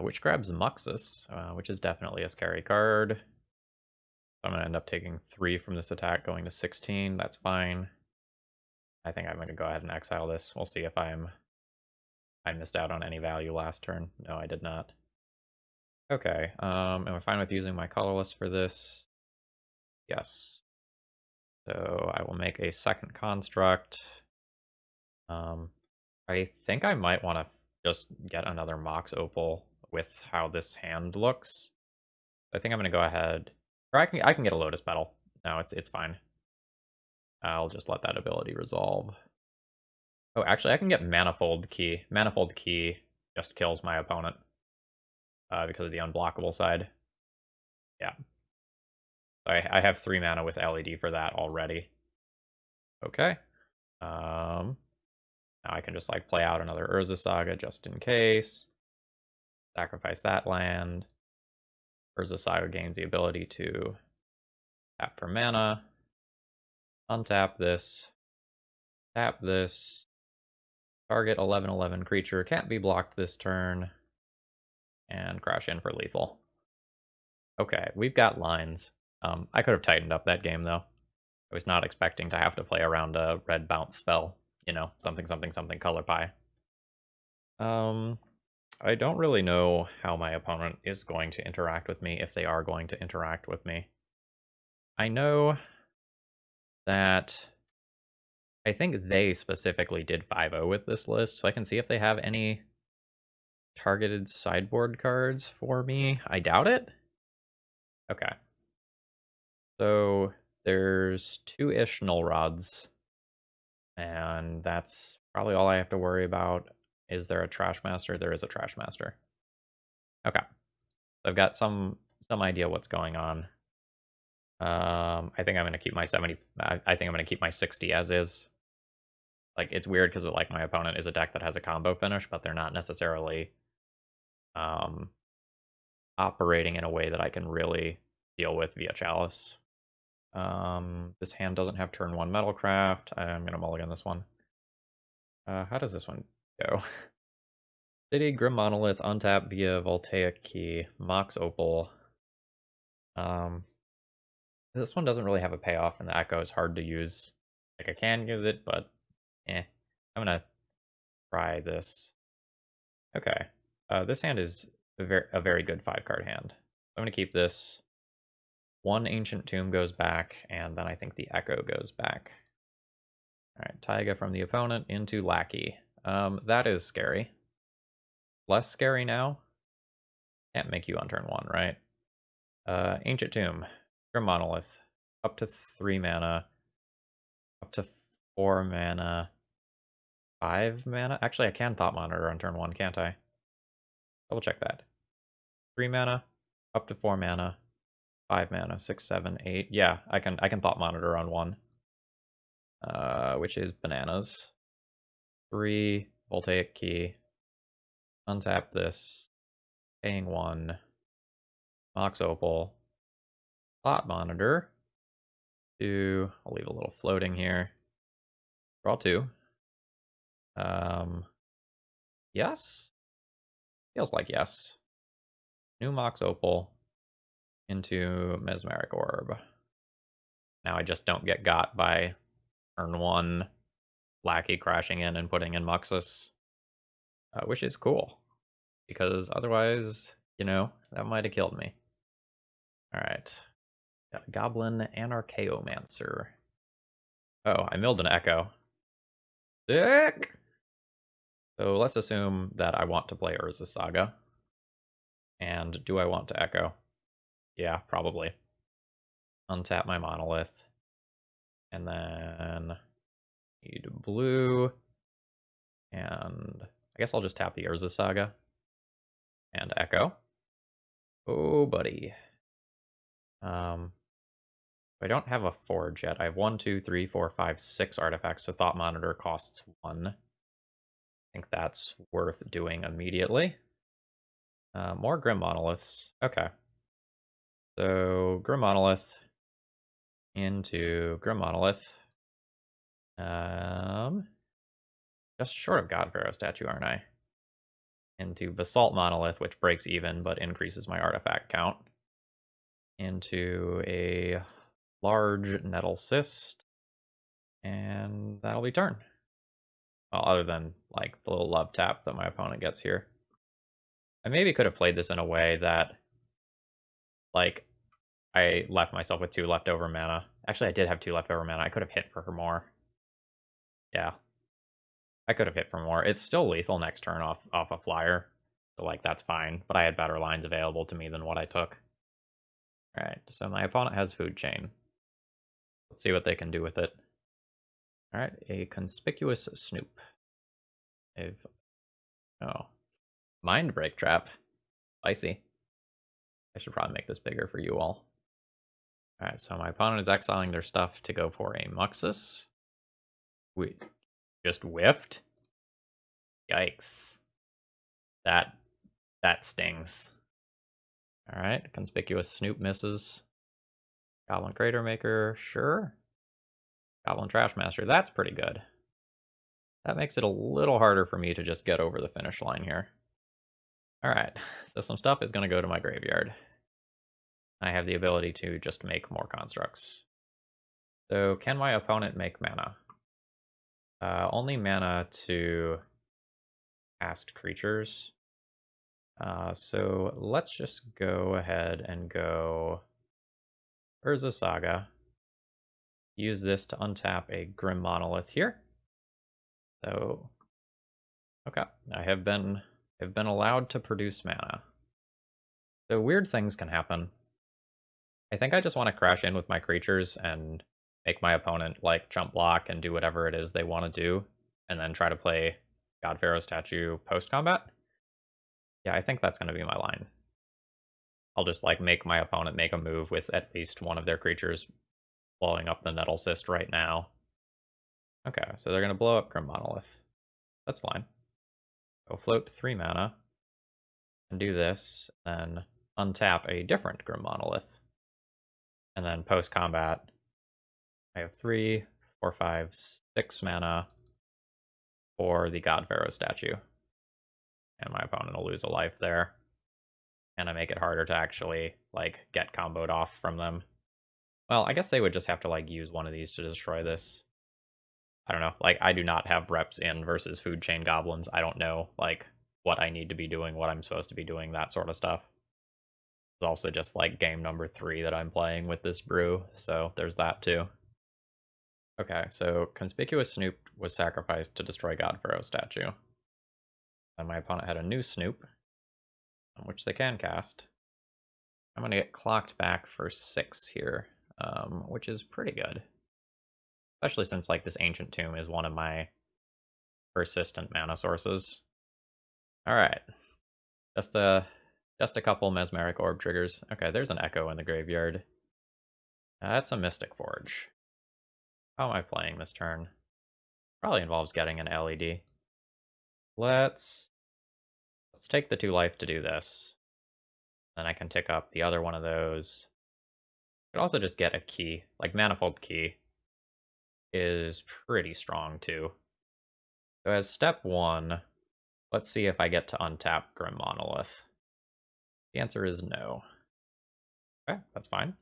Which grabs Muxus, which is definitely a scary card. I'm going to end up taking 3 from this attack, going to 16. That's fine. I think I'm going to go ahead and exile this. We'll see if I missed out on any value last turn. No, I did not. Okay, am I fine with using my colorless for this? Yes. So I will make a second construct. I think I might want to just get another Mox Opal with how this hand looks. I think I'm going to go ahead, or I can get a Lotus Petal. No, it's fine. I'll just let that ability resolve. Oh, actually, I can get Manifold Key. Manifold Key just kills my opponent because of the unblockable side. Yeah. I have 3 mana with LED for that already. Okay. Now I can just like play out another Urza Saga just in case. Sacrifice that land. Urza Saga gains the ability to tap for mana. Untap this. Tap this. Target 11/11 creature can't be blocked this turn. And crash in for lethal. Okay, we've got lines. I could have tightened up that game though. I was not expecting to have to play around a red bounce spell. You know, something, something, something, color pie. I don't really know how my opponent is going to interact with me, if they are going to interact with me. I know that I think they specifically did 5-0 with this list, so I can see if they have any targeted sideboard cards for me. I doubt it. Okay. So there's 2-ish Null Rods, and that's probably all I have to worry about. Is there a Trash Master? There is a Trash Master. Okay. I've got some idea what's going on. I think I'm gonna keep my 70. I think I'm gonna keep my 60 as is. Like, it's weird because like my opponent is a deck that has a combo finish, but they're not necessarily operating in a way that I can really deal with via Chalice. This hand doesn't have turn 1 Metalcraft. I'm gonna mulligan this one. How does this one go? City, Grim Monolith, untap via Voltaic Key, Mox Opal. This one doesn't really have a payoff, and the Echo is hard to use. Like, I can use it, but I'm gonna try this. Okay. This hand is a very good 5-card hand. I'm gonna keep this. 1 Ancient Tomb goes back, and then I think the Echo goes back. Alright, Taiga from the opponent into Lackey. That is scary. Less scary now. Can't make you on turn 1, right? Ancient Tomb. Grim Monolith. Up to 3 mana. Up to 4 mana. 5 mana? Actually, I can Thought Monitor on turn 1, can't I? Double check that. 3 mana. Up to 4 mana. 5 mana. 6, 7, 8. Yeah, I can Thought Monitor on 1. Which is bananas. 3 Voltaic Key. Untap this. Paying 1. Mox Opal. Thought Monitor. 2. I'll leave a little floating here. Draw 2. Yes? Feels like yes. New Mox Opal into Mesmeric Orb. Now I just don't get got by turn 1 Lackey crashing in and putting in Muxus, which is cool, because otherwise, you know, that might have killed me. Alright. Got Goblin Anarchaeomancer. Oh, I milled an Echo. Sick! So let's assume that I want to play Urza Saga. And do I want to Echo? Yeah, probably. Untap my Monolith. And then need blue. And I guess I'll just tap the Urza Saga. And Echo. Oh, buddy. I don't have a Forge yet. I have 1, 2, 3, 4, 5, 6 artifacts, so Thought Monitor costs 1. I think that's worth doing immediately. More Grim Monoliths. Okay. So, Grim Monolith into Grim Monolith. Just short of God Pharaoh statue, aren't I? Into Basalt Monolith, which breaks even, but increases my artifact count. Into a large Nettlecyst. And that'll be turn. Well, other than, like, the little love tap that my opponent gets here. I maybe could have played this in a way that, like, I left myself with 2 leftover mana. Actually, I did have 2 leftover mana. I could have hit for her more. Yeah. I could have hit for more. It's still lethal next turn off a flyer. So, like, that's fine. But I had better lines available to me than what I took. Alright, so my opponent has Food Chain. Let's see what they can do with it. Alright, a Conspicuous Snoop. Oh. Mind Break Trap. Spicy. I should probably make this bigger for you all. Alright, so my opponent is exiling their stuff to go for a Muxus. We just whiffed? Yikes. That stings. Alright, Conspicuous Snoop misses. Goblin Crater Maker, sure. Goblin Trashmaster, that's pretty good. That makes it a little harder for me to just get over the finish line here. Alright, so some stuff is going to go to my graveyard. I have the ability to just make more constructs. So can my opponent make mana? Only mana to cast creatures. So let's just go ahead and go Urza Saga. Use this to untap a Grim Monolith here. So, okay, I have been allowed to produce mana. So weird things can happen. I think I just want to crash in with my creatures and make my opponent like jump block and do whatever it is they want to do, and then try to play God Pharaoh statue post combat. Yeah, I think that's going to be my line. I'll just like make my opponent make a move with at least one of their creatures blowing up the Nettlecyst right now. Okay, so they're going to blow up Grim Monolith. That's fine. Go float 3 mana and do this, then untap a different Grim Monolith. And then post combat, I have 3, 4, 5, 6 mana for the God Pharaoh statue. And my opponent will lose a life there. And I make it harder to actually like get comboed off from them. Well, I guess they would just have to like use one of these to destroy this. I don't know, like I do not have reps in versus food chain goblins. I don't know like what I need to be doing, what I'm supposed to be doing, that sort of stuff. It's also just like game number 3 that I'm playing with this brew, so there's that too. Okay, so Conspicuous Snoop was sacrificed to destroy God Pharaoh statue. And my opponent had a new Snoop, which they can cast. I'm going to get clocked back for 6 here, which is pretty good. Especially since like this Ancient Tomb is one of my persistent mana sources. Alright. Just a couple Mesmeric Orb triggers. Okay, there's an Echo in the graveyard. That's a Mystic Forge. How am I playing this turn? Probably involves getting an LED. Let's take the 2 life to do this. Then I can tick up the other one of those. I could also just get a key. Like Manifold Key is pretty strong too. So as step 1, let's see if I get to untap Grim Monolith. The answer is no. Okay, that's fine.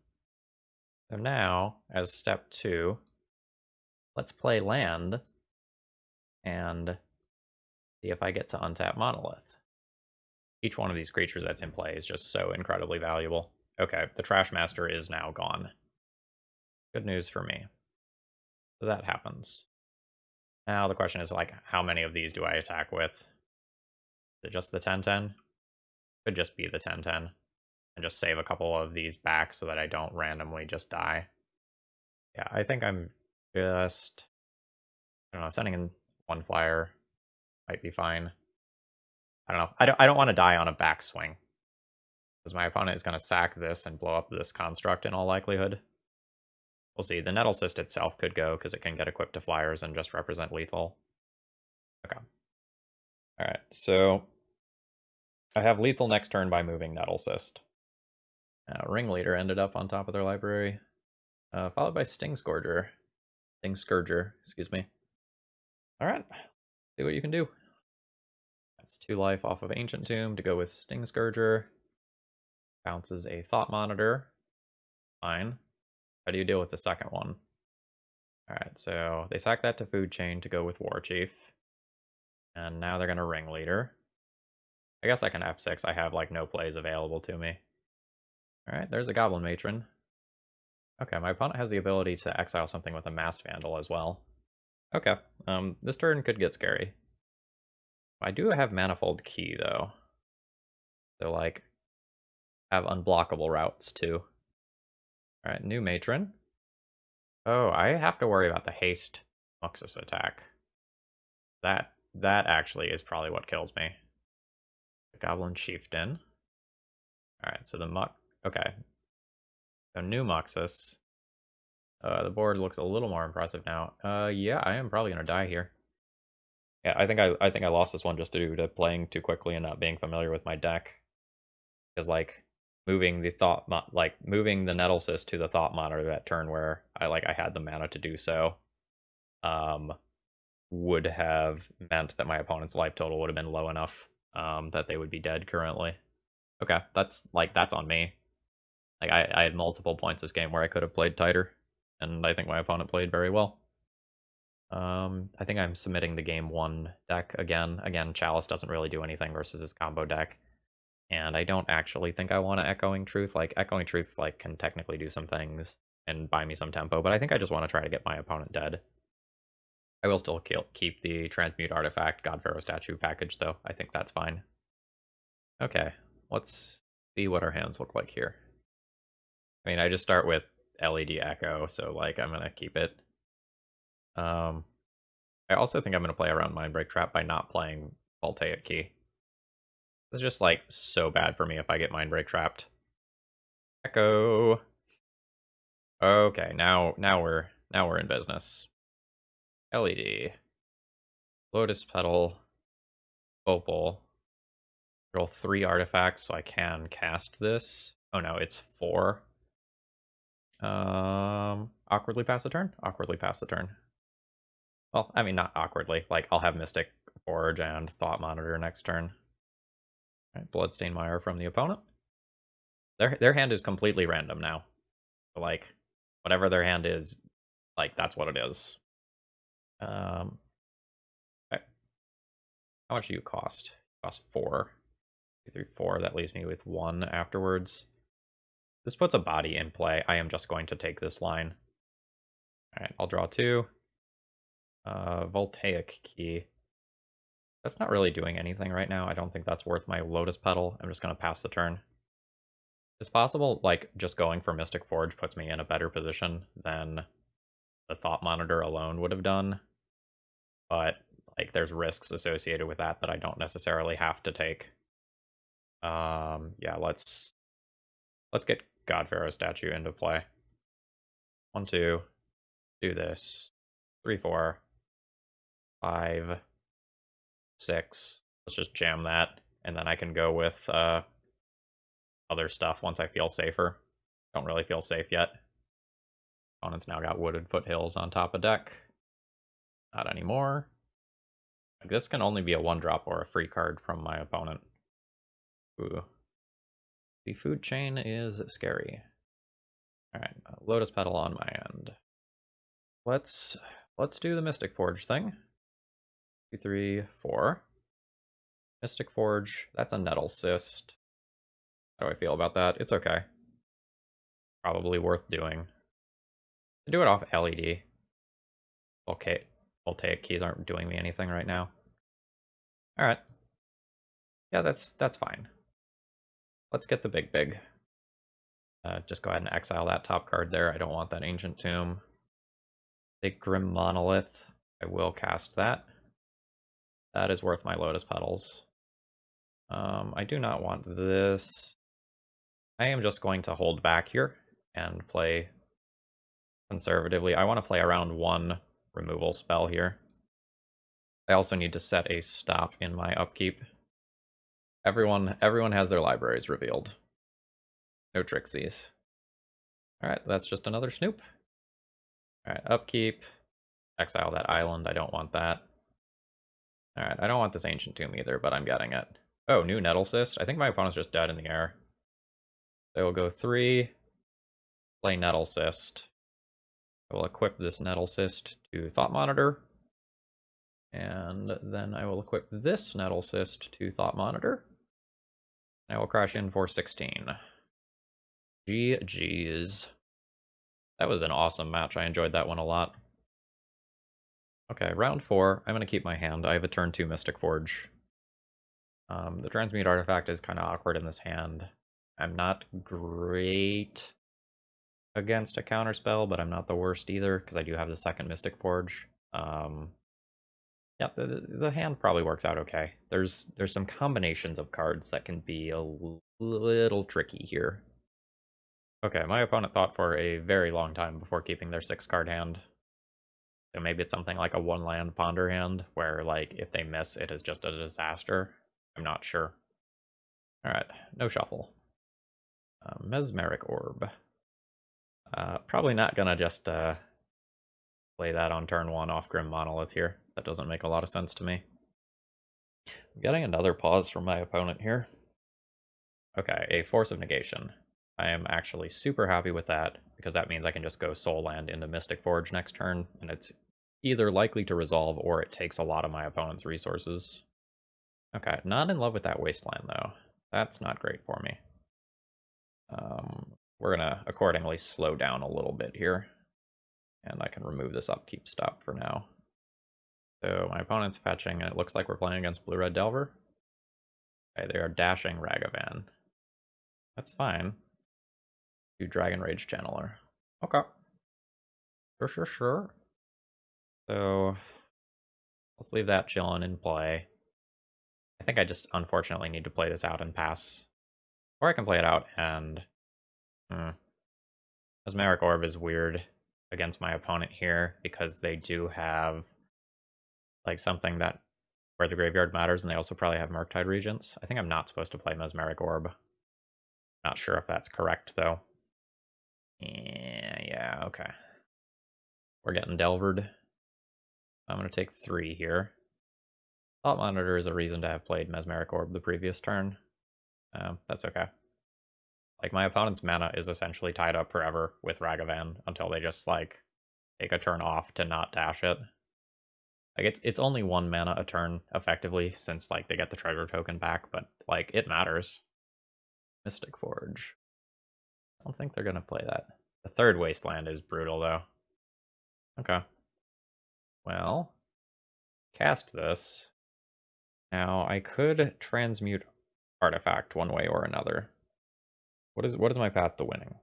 So now, as step 2, let's play land and see if I get to untap Monolith. Each one of these creatures that's in play is just so incredibly valuable. Okay, the Trashmaster is now gone. Good news for me. So that happens. Now the question is, like, how many of these do I attack with? Is it just the 10-10? Could just be the 10-10. And just save a couple of these back so that I don't randomly just die. Yeah, I think I'm just... I don't know, sending in 1 flyer might be fine. I don't know. I don't want to die on a backswing. Because my opponent is going to sack this and blow up this construct in all likelihood. We'll see. The Nettlecyst itself could go because it can get equipped to flyers and just represent lethal. Okay. Alright, so I have lethal next turn by moving Nettlecyst. Ringleader ended up on top of their library. Followed by Sting Scourger, excuse me. Alright, see what you can do. That's 2 life off of Ancient Tomb to go with Sting Scourger. Bounces a Thought Monitor. Fine. How do you deal with the second one? Alright, so they sack that to Food Chain to go with War Chief. And now they're going to Ringleader. I guess I can F6. I have like no plays available to me. Alright, there's a Goblin Matron. Okay, my opponent has the ability to exile something with a Masked Vandal as well. Okay, this turn could get scary. I do have Manifold Key, though. So, like, have unblockable routes, too. Alright, new Matron. Oh, I have to worry about the haste Muxus attack. That actually is probably what kills me. The Goblin Chieftain. Alright, so the Muck... Okay. So new Moxus. The board looks a little more impressive now. Yeah, I am probably gonna die here. Yeah, I think I lost this one just due to playing too quickly and not being familiar with my deck. Because like moving the moving the Nettlecyst to the Thought Monitor that turn where I had the mana to do so, would have meant that my opponent's life total would have been low enough that they would be dead currently. Okay, that's on me. Like I had multiple points this game where I could have played tighter, and I think my opponent played very well. I think I'm submitting the game 1 deck again. Again, Chalice doesn't really do anything versus his combo deck. And I don't actually think I want to Echoing Truth. Like, Echoing Truth can technically do some things and buy me some tempo, but I think I just want to try to get my opponent dead. I will still keep the Transmute Artifact God Pharaoh statue package, though. I think that's fine. Okay, let's see what our hands look like here. I mean, I just start with LED Echo, so, I'm gonna keep it. I also think I'm gonna play around Mindbreak Trap by not playing Voltaic Key. It's just, so bad for me if I get Mindbreak Trapped. Echo! Okay, now we're in business. LED. Lotus Petal. Opal. Roll 3 artifacts so I can cast this. Oh no, it's 4. Awkwardly pass the turn? Awkwardly pass the turn. Well, I mean, not awkwardly. I'll have Mystic Forge and Thought Monitor next turn. Alright, Bloodstain Mire from the opponent. Their hand is completely random now. So, whatever their hand is, that's what it is. Okay. How much do you cost? Cost 4. 2, 3, 4. That leaves me with 1 afterwards. This puts a body in play. I am just going to take this line. Alright, I'll draw 2. Voltaic Key. That's not really doing anything right now. I don't think that's worth my Lotus Petal. I'm just going to pass the turn. It's possible, just going for Mystic Forge puts me in a better position than the Thought Monitor alone would have done. But, there's risks associated with that I don't necessarily have to take. Yeah, let's get God Pharaoh statue into play. 1, 2, do this. 3, 4, 5, 6. Let's just jam that, and then I can go with other stuff once I feel safer. Don't really feel safe yet. Opponent's now got Wooded Foothills on top of deck. Not anymore. This can only be a 1-drop or a free card from my opponent. Ooh. The food chain is scary. Alright, Lotus Petal on my end. Let's do the Mystic Forge thing. 2, 3, 4. Mystic Forge, that's a Nettlecyst. How do I feel about that? It's okay. Probably worth doing. To do it off LED. Okay, Voltaic Keys aren't doing me anything right now. Alright. Yeah, that's fine. Let's get the big. Just go ahead and exile that top card there. I don't want that Ancient Tomb. The Grim Monolith. I will cast that. That is worth my Lotus Petals. I do not want this. I am just going to hold back here and play conservatively. I want to play around 1 removal spell here. I also need to set a stop in my upkeep. Everyone has their libraries revealed. No tricksies. Alright, that's just another Snoop. Alright, upkeep. Exile that island, I don't want that. Alright, I don't want this Ancient Tomb either, but I'm getting it. Oh, new Nettlecyst. I think my opponent's just dead in the air. They will go 3, play Nettlecyst. I will equip this Nettlecyst to Thought Monitor. And then I will equip this Nettlecyst to Thought Monitor. And I will crash in for 16. GG's. That was an awesome match. I enjoyed that one a lot. Okay, round 4. I'm going to keep my hand. I have a turn 2 Mystic Forge. The Transmute Artifact is kind of awkward in this hand. I'm not great against a counterspell, but I'm not the worst either, because I do have the second Mystic Forge. Yeah, the hand probably works out okay. There's some combinations of cards that can be a little tricky here. Okay, my opponent thought for a very long time before keeping their 6-card hand. So maybe it's something like a 1-land ponder hand, where, like, if they miss, it is just a disaster. I'm not sure. Alright, no shuffle. Mesmeric Orb. Probably not gonna just play that on turn 1 off Grim Monolith here. That doesn't make a lot of sense to me. I'm getting another pause from my opponent here. Okay, a Force of Negation. I am actually super happy with that, because that means I can just go Soul Land into Mystic Forge next turn, and it's either likely to resolve or it takes a lot of my opponent's resources. Okay, not in love with that Wasteland, though. That's not great for me. We're gonna accordingly slow down a little bit here, and I can remove this upkeep stop for now. So my opponent's fetching, and it looks like we're playing against Blue-Red Delver. Okay, they are dashing Ragavan. That's fine. Do Dragon Rage Channeler. Okay. Sure. So let's leave that chilling in play. I think I just unfortunately need to play this out and pass. Or I can play it out and... Mesmeric Orb is weird against my opponent here, because they do have like something that where the graveyard matters, and they also probably have Murktide Regents. I think I'm not supposed to play Mesmeric Orb. Not sure if that's correct, though. Yeah, okay. We're getting Delvered. I'm going to take 3 here. Thought Monitor is a reason to have played Mesmeric Orb the previous turn. That's okay. Like, my opponent's mana is essentially tied up forever with Ragavan until they just, like, take a turn off to not dash it. Like, it's only 1 mana a turn, effectively, since, like, they get the treasure token back, but, like, it matters. Mystic Forge. I don't think they're gonna play that. The 3rd Wasteland is brutal, though. Okay. Well, cast this. Now, I could transmute Artifact one way or another. What is my path to winning?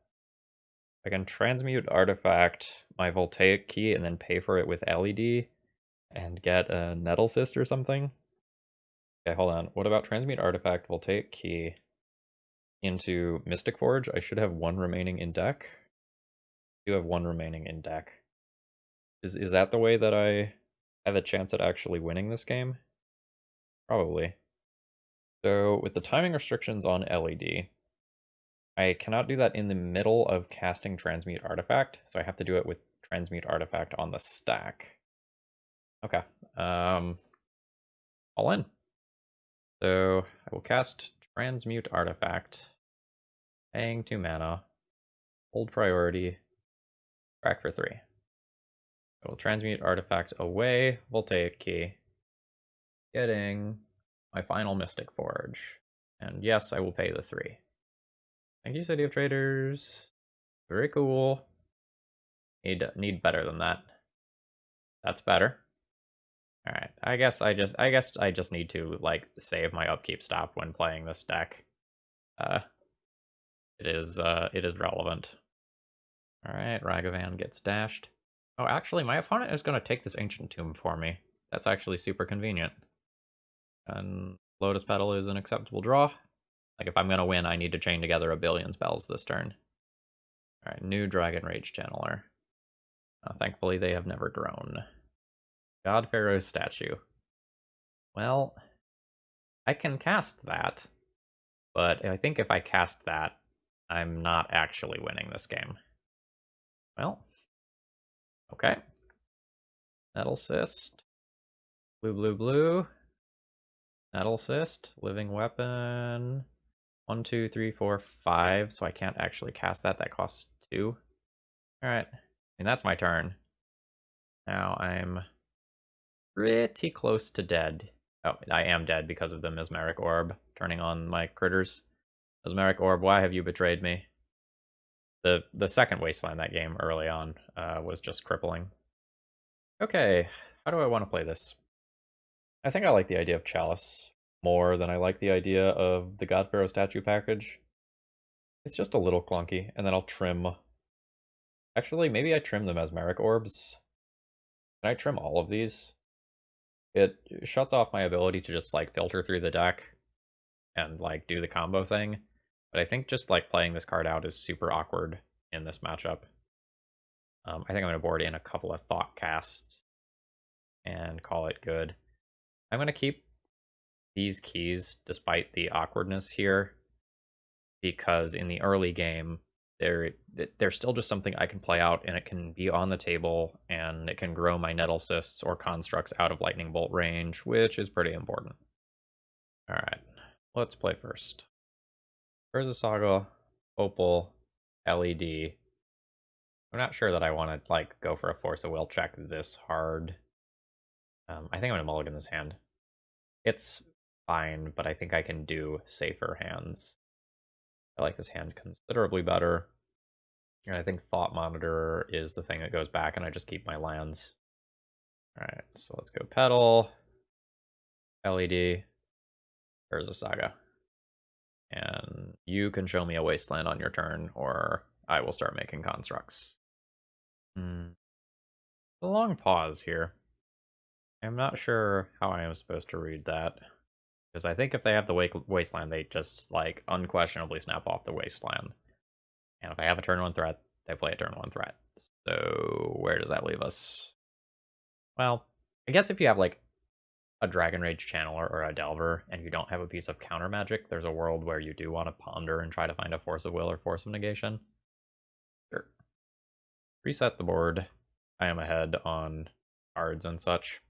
I can transmute Artifact my Voltaic Key and then pay for it with LED and get a Nettlecyst or something. Okay, hold on. What about transmute Artifact, Voltaic Key into Mystic Forge? I should have 1 remaining in deck. I do have 1 remaining in deck. Is that the way that I have a chance at actually winning this game? Probably. So with the timing restrictions on LED, I cannot do that in the middle of casting Transmute Artifact, so I have to do it with Transmute Artifact on the stack. Okay. All in. So I will cast Transmute Artifact, paying 2 mana, hold priority, crack for 3. I will Transmute Artifact away, Voltaic Key, getting my final Mystic Forge. And yes, I will pay the 3. Thank you, City of Traders. Very cool. Need better than that. That's better. All right. I guess I just need to, like, save my upkeep stop when playing this deck. It is relevant. All right, Ragavan gets dashed. Oh, actually, my opponent is going to take this Ancient Tomb for me. That's actually super convenient. And Lotus Petal is an acceptable draw. Like, if I'm going to win, I need to chain together a billion spells this turn. All right, new Dragon Rage Channeler. Thankfully, they have never grown. God Pharaoh's statue. Well, I can cast that, but I think if I cast that, I'm not actually winning this game. Well, okay. Nettlecyst. Blue. Nettlecyst. Living Weapon. 1, 2, 3, 4, 5. So I can't actually cast that. That costs 2. Alright. I mean, that's my turn. Now I'm pretty close to dead. Oh, I am dead because of the Mesmeric Orb turning on my critters. Mesmeric Orb, why have you betrayed me? The 2nd Wasteland that game early on was just crippling. Okay, how do I want to play this? I think I like the idea of Chalice more than I like the idea of the God Pharaoh statue package. It's just a little clunky, and then I'll trim... Actually, maybe I trim the Mesmeric Orbs. Can I trim all of these? It shuts off my ability to just, like, filter through the deck and, like, do the combo thing. But I think just like playing this card out is super awkward in this matchup. I think I'm going to board in a couple of Thought Casts and call it good. I'm going to keep these keys despite the awkwardness here, because in the early game, they're still just something I can play out, and it can be on the table, and it can grow my Nettlecysts or constructs out of lightning bolt range, which is pretty important. All right, let's play first. Urza Saga, Opal, LED. I'm not sure that I want to like go for a Force of Will check this hard. I think I'm gonna mulligan this hand. It's fine, but I think I can do safer hands. I like this hand considerably better. And I think Thought Monitor is the thing that goes back, and I just keep my lands. Alright, so let's go Petal, LED, Urza Saga. And you can show me a Wasteland on your turn, or I will start making constructs. A long pause here. I'm not sure how I am supposed to read that. Because I think if they have the Wasteland, they just, like, unquestionably snap off the Wasteland. And if I have a turn 1 threat, they play a turn 1 threat. So where does that leave us? Well, I guess if you have, like, a Dragon Rage Channeler or a Delver, and you don't have a piece of counter magic, there's a world where you do want to ponder and try to find a Force of Will or Force of Negation. Sure. Reset the board. I am ahead on cards and such.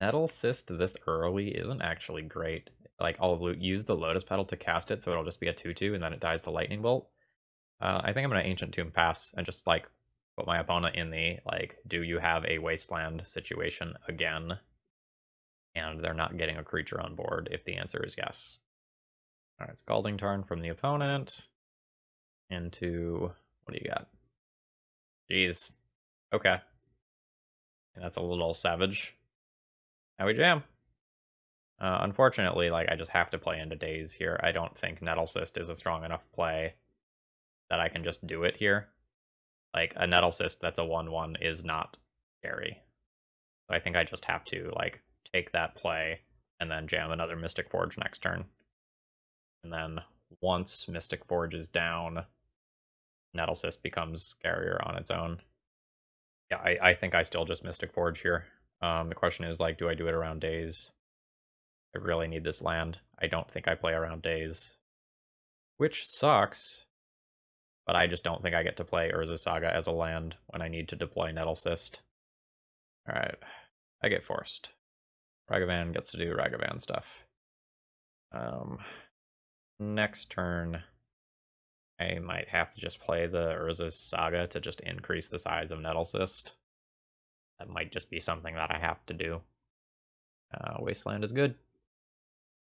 Nettlecyst this early isn't actually great. Like, I'll use the Lotus Petal to cast it, so it'll just be a 2/2, and then it dies to Lightning Bolt. I think I'm going to Ancient Tomb pass and just, like, put my opponent in the, like, do you have a Wasteland situation again? And they're not getting a creature on board if the answer is yes. Alright, Scalding Tarn from the opponent. Into, what do you got? Jeez. Okay. And that's a little savage. Now we jam. Unfortunately, like, I just have to play into Daze here. I don't think Nettlecyst is a strong enough play that I can just do it here. Like, a Nettlecyst that's a 1/1 is not scary. So I think I just have to, like, take that play and then jam another Mystic Forge next turn. And then once Mystic Forge is down, Nettlecyst becomes scarier on its own. Yeah, I think I still just Mystic Forge here. The question is, like, do I do it around Daze? I really need this land. I don't think I play around Daze, which sucks, but I just don't think I get to play Urza Saga as a land when I need to deploy Nettlecyst. Alright, I get forced. Ragavan gets to do Ragavan stuff. Next turn, I might have to just play the Urza Saga to just increase the size of Nettlecyst. That might just be something that I have to do. Wasteland is good.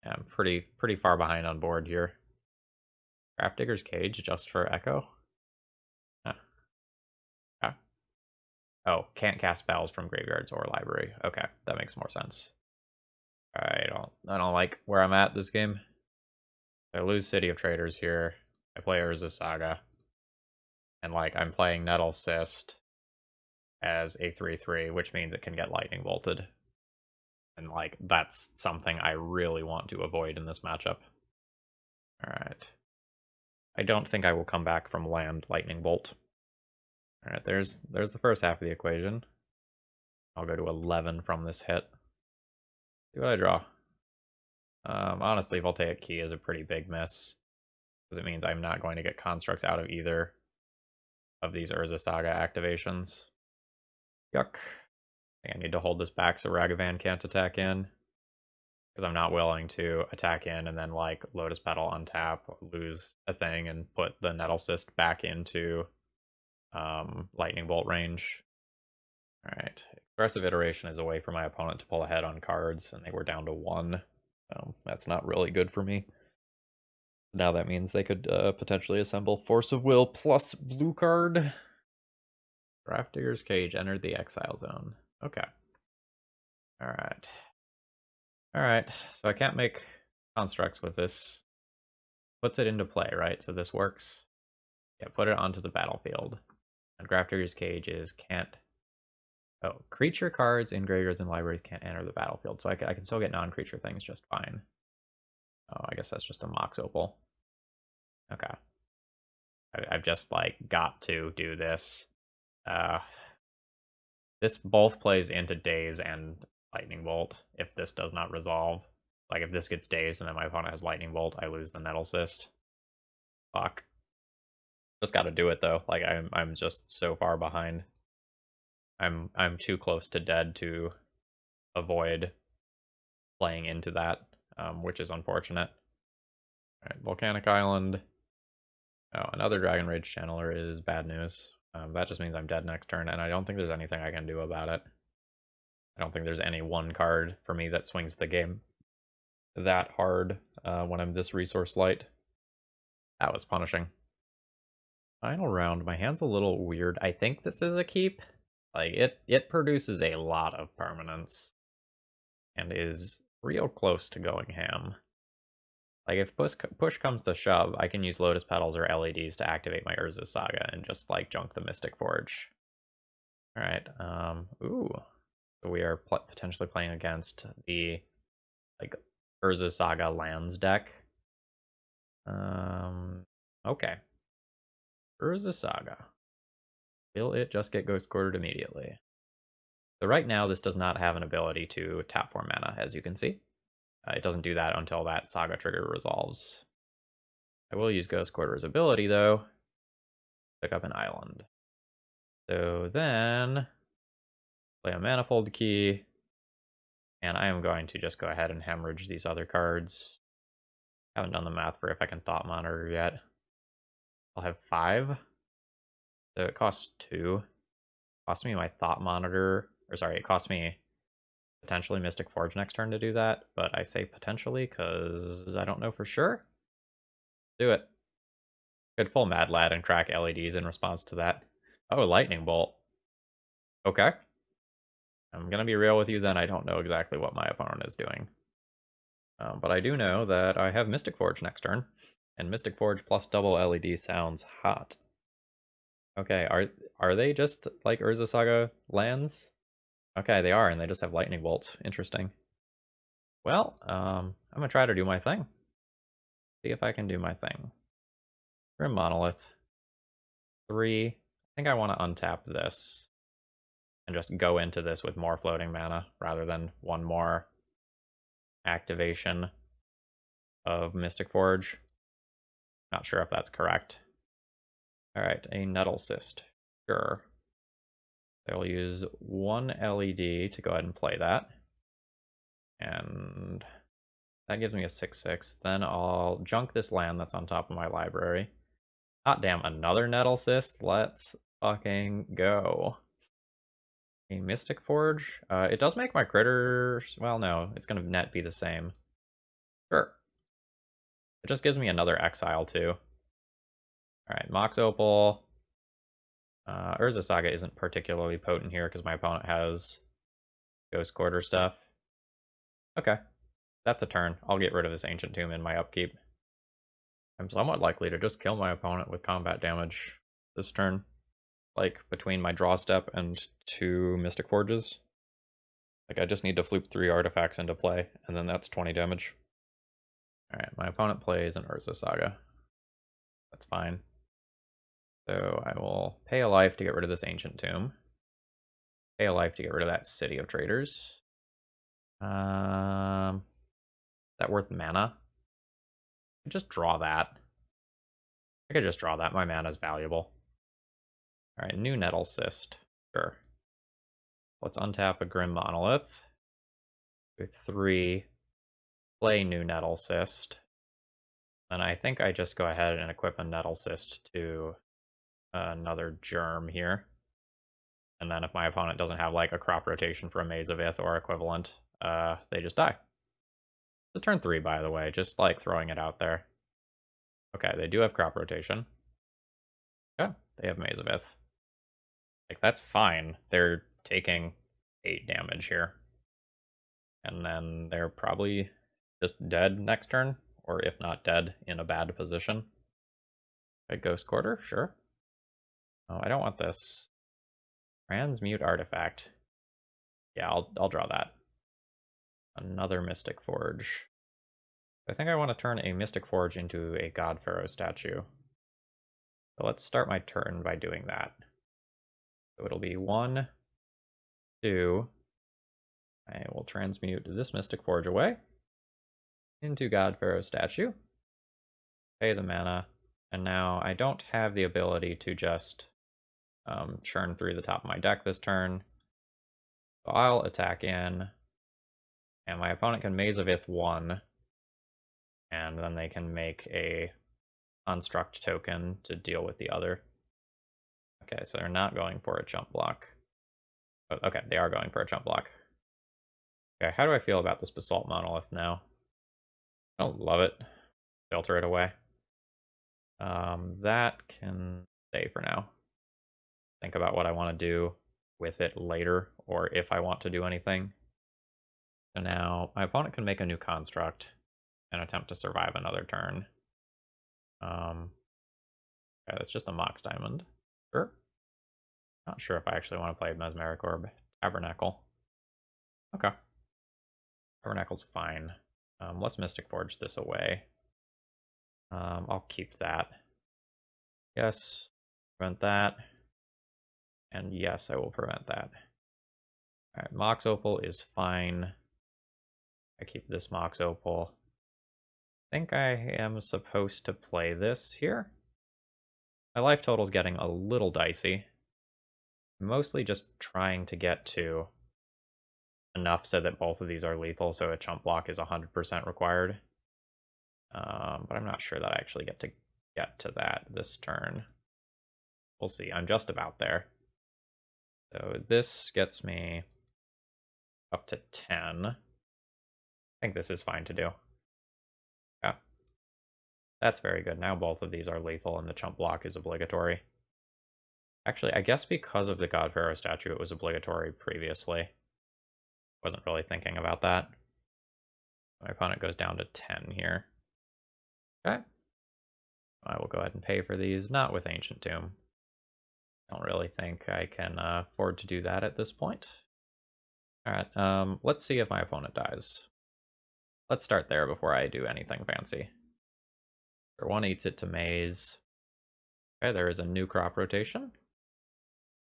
I'm pretty far behind on board here. Grafdigger's Cage just for Echo? Huh. Huh. Oh, can't cast spells from graveyards or library. Okay, that makes more sense. I don't like where I'm at this game. I lose City of Traders here. I play Urza Saga. And, like, I'm playing Nettlecyst as a 3/3, which means it can get lightning bolted. And, like, that's something I really want to avoid in this matchup. Alright. I don't think I will come back from land lightning bolt. Alright, there's the first half of the equation. I'll go to 11 from this hit. See what I draw. Honestly, Voltaic Key is a pretty big miss, because it means I'm not going to get constructs out of either of these Urza Saga activations. Yuck. I need to hold this back so Ragavan can't attack in, because I'm not willing to attack in and then, like, Lotus Petal untap, lose a thing, and put the Nettlecyst back into Lightning Bolt range. Alright. Aggressive Iteration is a way for my opponent to pull ahead on cards, and they were down to 1. So that's not really good for me. Now that means they could potentially assemble Force of Will plus blue card. Grafdigger's Cage entered the exile zone. Okay. Alright. Alright, so I can't make constructs with this. Puts it into play, right? So this works. Yeah, put it onto the battlefield. And Grafdigger's Cage is can't... Oh, creature cards in graveyards and libraries can't enter the battlefield, so I can still get non-creature things just fine. Oh, I guess that's just a Mox Opal. Okay. I've just, like, got to do this. This both plays into Daze and Lightning Bolt if this does not resolve. Like, if this gets Dazed and then my opponent has Lightning Bolt, I lose the Nettlecyst. Fuck. Just gotta do it, though. Like, I'm just so far behind. I'm too close to dead to avoid playing into that, which is unfortunate. Alright, Volcanic Island. Oh, another Dragon Rage Channeler is bad news. That just means I'm dead next turn, and I don't think there's anything I can do about it. I don't think there's any one card for me that swings the game that hard when I'm this resource light. That was punishing. Final round. My hand's a little weird. I think this is a keep. Like, it produces a lot of permanence and is real close to going ham. Like, if push comes to shove, I can use Lotus Petals or LEDs to activate my Urza's Saga and just, like, junk the Mystic Forge. Alright, ooh. So we are potentially playing against the, like, Urza's Saga lands deck. Okay. Urza's Saga. Will it just get Ghost Quartered immediately? So right now, this does not have an ability to tap for mana, as you can see. It doesn't do that until that Saga trigger resolves. I will use Ghost Quarter's ability, though. Pick up an island. So then, play a Manifold Key. And I am going to just go ahead and hemorrhage these other cards. Haven't done the math for if I can Thought Monitor yet. I'll have 5. So it costs 2. It costs me my Thought Monitor. Or sorry, it costs me potentially Mystic Forge next turn to do that. But I say potentially because I don't know for sure. Do it. Could full Mad Lad and crack LEDs in response to that. Oh, Lightning Bolt. Okay. I'm going to be real with you then. I don't know exactly what my opponent is doing. But I do know that I have Mystic Forge next turn. And Mystic Forge plus double LED sounds hot. Okay, are they just like Urza Saga lands? Okay, they are, and they just have Lightning Bolt. Interesting. Well, I'm gonna try to do my thing. See if I can do my thing. Grim Monolith. 3. I think I want to untap this. And just go into this with more floating mana, rather than one more activation of Mystic Forge. Not sure if that's correct. Alright, a Nettlecyst. Sure. I will use 1 LED to go ahead and play that. And that gives me a 6/6. Then I'll junk this land that's on top of my library. Ah, damn, another Nettlecyst. Let's fucking go. A Mystic Forge. It does make my critters... Well, no, it's going to net be the same. Sure. It just gives me another exile, too. Alright, Mox Opal. Urza Saga isn't particularly potent here because my opponent has Ghost Quarter stuff. Okay, that's a turn. I'll get rid of this Ancient Tomb in my upkeep. I'm somewhat likely to just kill my opponent with combat damage this turn. Like, between my draw step and 2 Mystic Forges. Like, I just need to floop 3 artifacts into play, and then that's 20 damage. Alright, my opponent plays an Urza Saga. That's fine. So I will pay a life to get rid of this Ancient Tomb. Pay a life to get rid of that City of Traders. Is that worth mana? Just draw that. I could just draw that. My mana is valuable. Alright, new Nettlecyst. Sure. Let's untap a Grim Monolith. With 3. Play new Nettlecyst. And I think I just go ahead and equip a Nettlecyst to another Germ here. And then if my opponent doesn't have like a crop rotation for a Maze of Ith or equivalent, they just die. It's a turn 3, by the way, just like throwing it out there. Okay, they do have crop rotation. Okay, they have Maze of Ith. Like, that's fine. They're taking 8 damage here. And then they're probably just dead next turn, or if not dead, in a bad position. A Ghost Quarter, sure. Oh, I don't want this. Transmute Artifact. Yeah, I'll draw that. Another Mystic Forge. I think I want to turn a Mystic Forge into a God Pharaoh statue. So let's start my turn by doing that. So it'll be 1, 2. I will transmute this Mystic Forge away into God Pharaoh statue. Pay the mana. And now I don't have the ability to just churn through the top of my deck this turn. So I'll attack in. And my opponent can Maze of Ith 1. And then they can make a construct token to deal with the other. Okay, so they're not going for a jump block. Oh, okay, they are going for a jump block. Okay, how do I feel about this Basalt Monolith now? I don't love it. Filter it away. That can stay for now. Think about what I want to do with it later, or if I want to do anything. So now my opponent can make a new construct and attempt to survive another turn. Okay, that's just a Mox Diamond. Sure. Not sure if I actually want to play Mesmeric Orb. Tabernacle. Okay. Tabernacle's fine. Let's Mystic Forge this away. I'll keep that. Yes, prevent that. And yes, I will prevent that. Alright, Mox Opal is fine. I keep this Mox Opal. I think I am supposed to play this here. My life total is getting a little dicey. Mostly just trying to get to enough so that both of these are lethal, so a chump block is 100% required. But I'm not sure that I actually get to that this turn. We'll see. I'm just about there. So this gets me up to 10. I think this is fine to do. Yeah. That's very good. Now both of these are lethal and the chump block is obligatory. Actually, I guess because of the God Pharaoh statue, it was obligatory previously. Wasn't really thinking about that. My opponent goes down to 10 here. Okay. I will go ahead and pay for these, not with Ancient Tomb. Don't really think I can afford to do that at this point. Alright, let's see if my opponent dies. Let's start there before I do anything fancy. One eats it to Maze. Okay, there is a new crop rotation.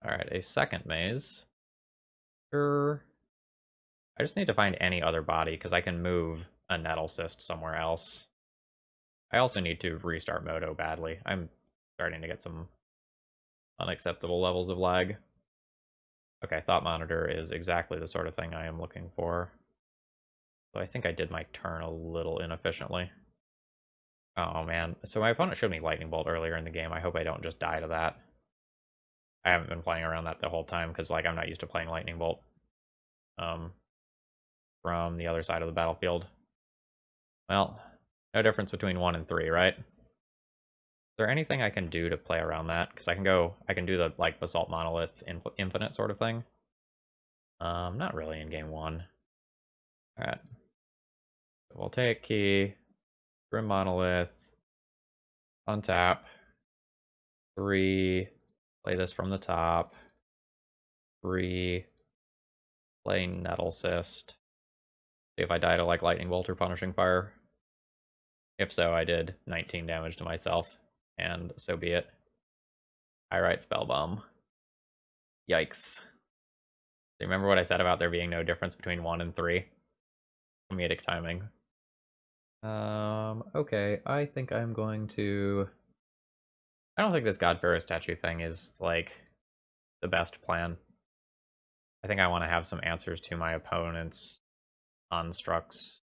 Alright, a second Maze. Sure. I just need to find any other body, because I can move a Nettlecyst somewhere else. I also need to restart Moto badly. I'm starting to get some unacceptable levels of lag. Okay, Thought Monitor is exactly the sort of thing I am looking for. So I think I did my turn a little inefficiently. Oh man, so my opponent showed me Lightning Bolt earlier in the game. I hope I don't just die to that. I haven't been playing around that the whole time, because like I'm not used to playing Lightning Bolt from the other side of the battlefield. Well, no difference between 1 and 3, right? Is there anything I can do to play around that? Because I can do the like Basalt Monolith infinite sort of thing. Not really in game 1. Alright. So we'll take key, Grim Monolith, untap, 3, play this from the top, 3, play Nettlecyst. See if I die to like Lightning Bolt or Punishing Fire. If so, I did 19 damage to myself, and so be it. I write Spellbomb. Yikes. Remember what I said about there being no difference between 1 and 3? Comedic timing. Okay, I think I'm going to... I don't think this God Pharaoh statue thing is, like, the best plan. I think I want to have some answers to my opponent's constructs.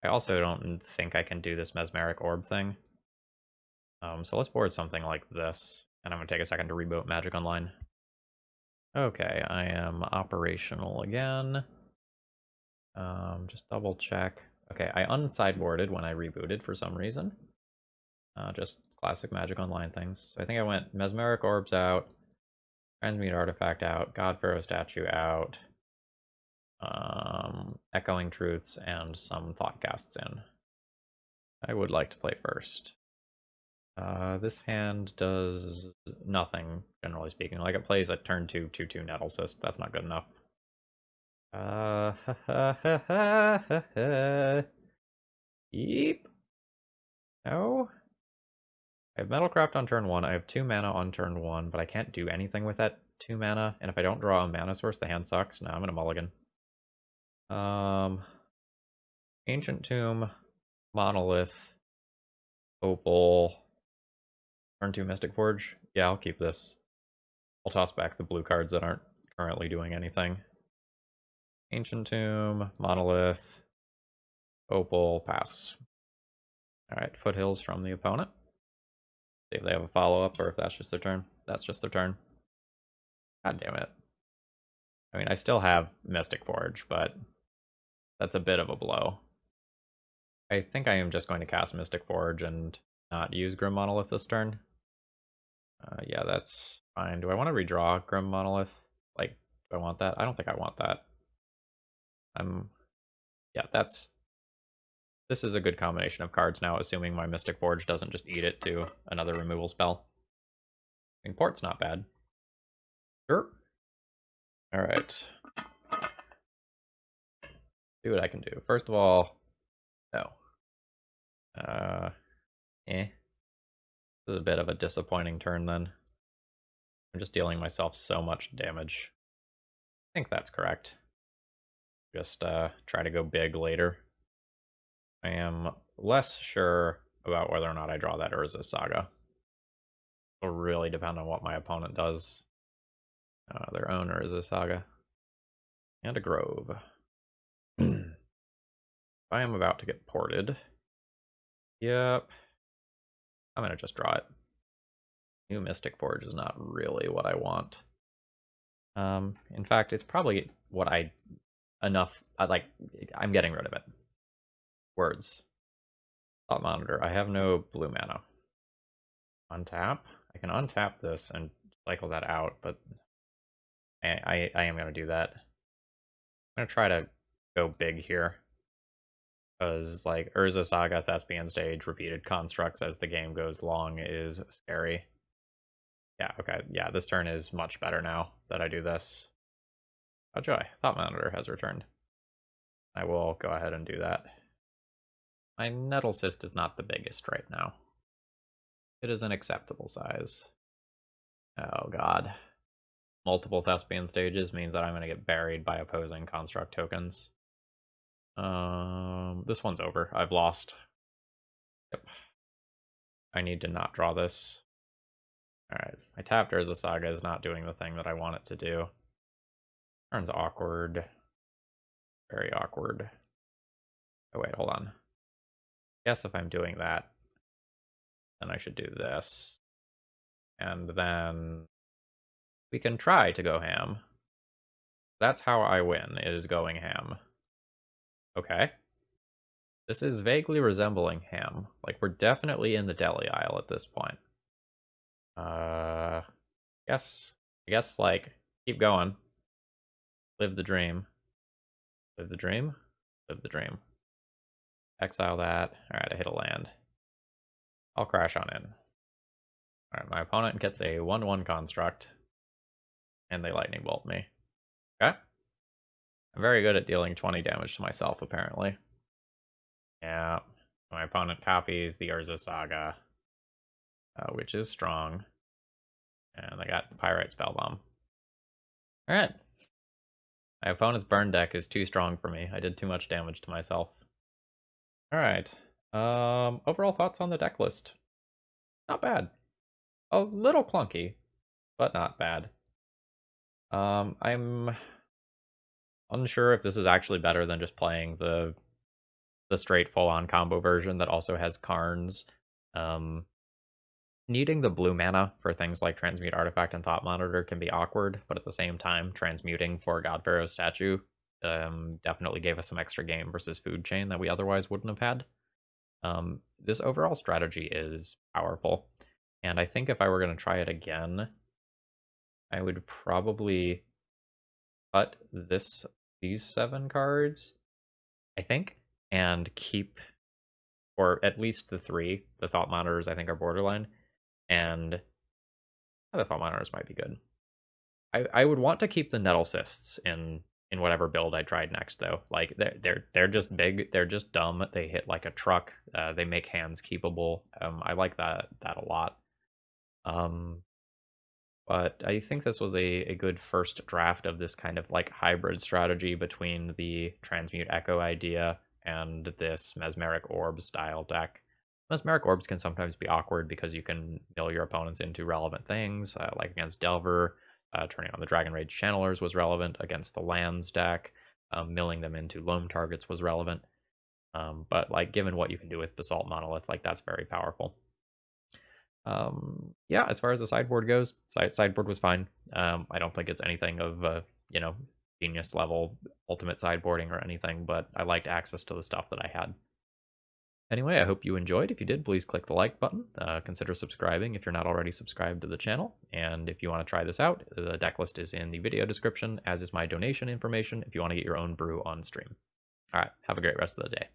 I also don't think I can do this Mesmeric Orb thing. So let's board something like this, and I'm going to take a second to reboot Magic Online. Okay, I am operational again. Just double check. Okay, I unsideboarded when I rebooted for some reason. Just classic Magic Online things. So I think I went Mesmeric Orbs out, Transmute Artifact out, God Pharaoh statue out, Echoing Truths, and some Thought Casts in. I would like to play first. This hand does nothing, generally speaking. Like, it plays a turn 2, 2/2 Nettlecyst. That's not good enough. Yeep. No. I have Metalcraft on turn 1. I have 2 mana on turn 1, but I can't do anything with that 2 mana. And if I don't draw a mana source, the hand sucks. No, I'm gonna mulligan. Ancient Tomb, Monolith, Opal, turn 2 Mystic Forge. Yeah, I'll keep this. I'll toss back the blue cards that aren't currently doing anything. Ancient Tomb, Monolith, Opal, pass. Alright, Foothills from the opponent. See if they have a follow-up or if that's just their turn. That's just their turn. God damn it. I mean, I still have Mystic Forge, but that's a bit of a blow. I think I am just going to cast Mystic Forge and not use Grim Monolith this turn. Yeah, that's fine. Do I want to redraw Grim Monolith? Like, do I want that? I don't think I want that. Yeah, this is a good combination of cards now, assuming my Mystic Forge doesn't just eat it to another removal spell. I mean, Port's not bad. Sure. Alright. See what I can do. First of all, no. This is a bit of a disappointing turn then. I'm just dealing myself so much damage. I think that's correct. Just try to go big later. I am less sure about whether or not I draw that Urza Saga. It'll really depend on what my opponent does. Their own Urza Saga. And a Grove. I am about to get ported. Yep. I'm gonna just draw it. New Mystic Forge is not really what I want. In fact, it's probably what I'm getting rid of it. Words. Thought Monitor. I have no blue mana. Untap. I can untap this and cycle that out, but I am going to do that. I'm going to try to go big here. Because, like, Urza Saga, Thespian Stage, repeated constructs as the game goes long is scary. Yeah, okay. Yeah, this turn is much better now that I do this. Oh joy, Thought Monitor has returned. I will go ahead and do that. My Nettlecyst is not the biggest right now. It is an acceptable size. Oh god. Multiple Thespian stages means that I'm going to get buried by opposing construct tokens. This one's over. I've lost. Yep. I need to not draw this. Alright, my tapped Urza Saga is not doing the thing that I want it to do. Turn's awkward. Very awkward. Oh wait, hold on. Guess if I'm doing that, then I should do this. And then we can try to go ham. That's how I win, is going ham. Okay. This is vaguely resembling ham. Like, we're definitely in the deli aisle at this point. I guess, like, keep going. Live the dream. Live the dream? Live the dream. Exile that. Alright, I hit a land. I'll crash on in. Alright, my opponent gets a 1/1 construct. And they lightning bolt me. Okay. I'm very good at dealing 20 damage to myself, apparently. Yeah. My opponent copies the Urza Saga, which is strong. And I got Pyrite Spellbomb. Alright. My opponent's burn deck is too strong for me. I did too much damage to myself. Alright. Overall thoughts on the deck list. Not bad. A little clunky, but not bad. I'm unsure if this is actually better than just playing the straight full-on combo version that also has Karns. Needing the blue mana for things like Transmute Artifact and Thought Monitor can be awkward, but at the same time, transmuting for God Pharaoh's statue definitely gave us some extra game versus Food Chain that we otherwise wouldn't have had. This overall strategy is powerful, and I think if I were going to try it again, I would probably cut these 7 cards, I think, and keep, or at least the 3. The Thought Monitors I think are borderline, and the Thought Monitors might be good. I would want to keep the Nettlecysts in in whatever build I tried next, though. Like they're just big, they're just dumb. They hit like a truck. They make hands keepable. I like that a lot. But I think this was a good first draft of this kind of like hybrid strategy between the Transmute Echo idea and this Mesmeric Orb style deck. Mesmeric Orbs can sometimes be awkward because you can mill your opponents into relevant things, like against Delver. Turning on the Dragon Rage Channelers was relevant against the lands deck. Milling them into Loam targets was relevant. But like given what you can do with Basalt Monolith, like that's very powerful. Yeah, as far as the sideboard goes, sideboard was fine. I don't think it's anything of genius level ultimate sideboarding or anything, but I liked access to the stuff that I had. Anyway, I hope you enjoyed. If you did, please click the like button. Consider subscribing if you're not already subscribed to the channel. And if you want to try this out, the deck list is in the video description, as is my donation information if you want to get your own brew on stream. All right, have a great rest of the day.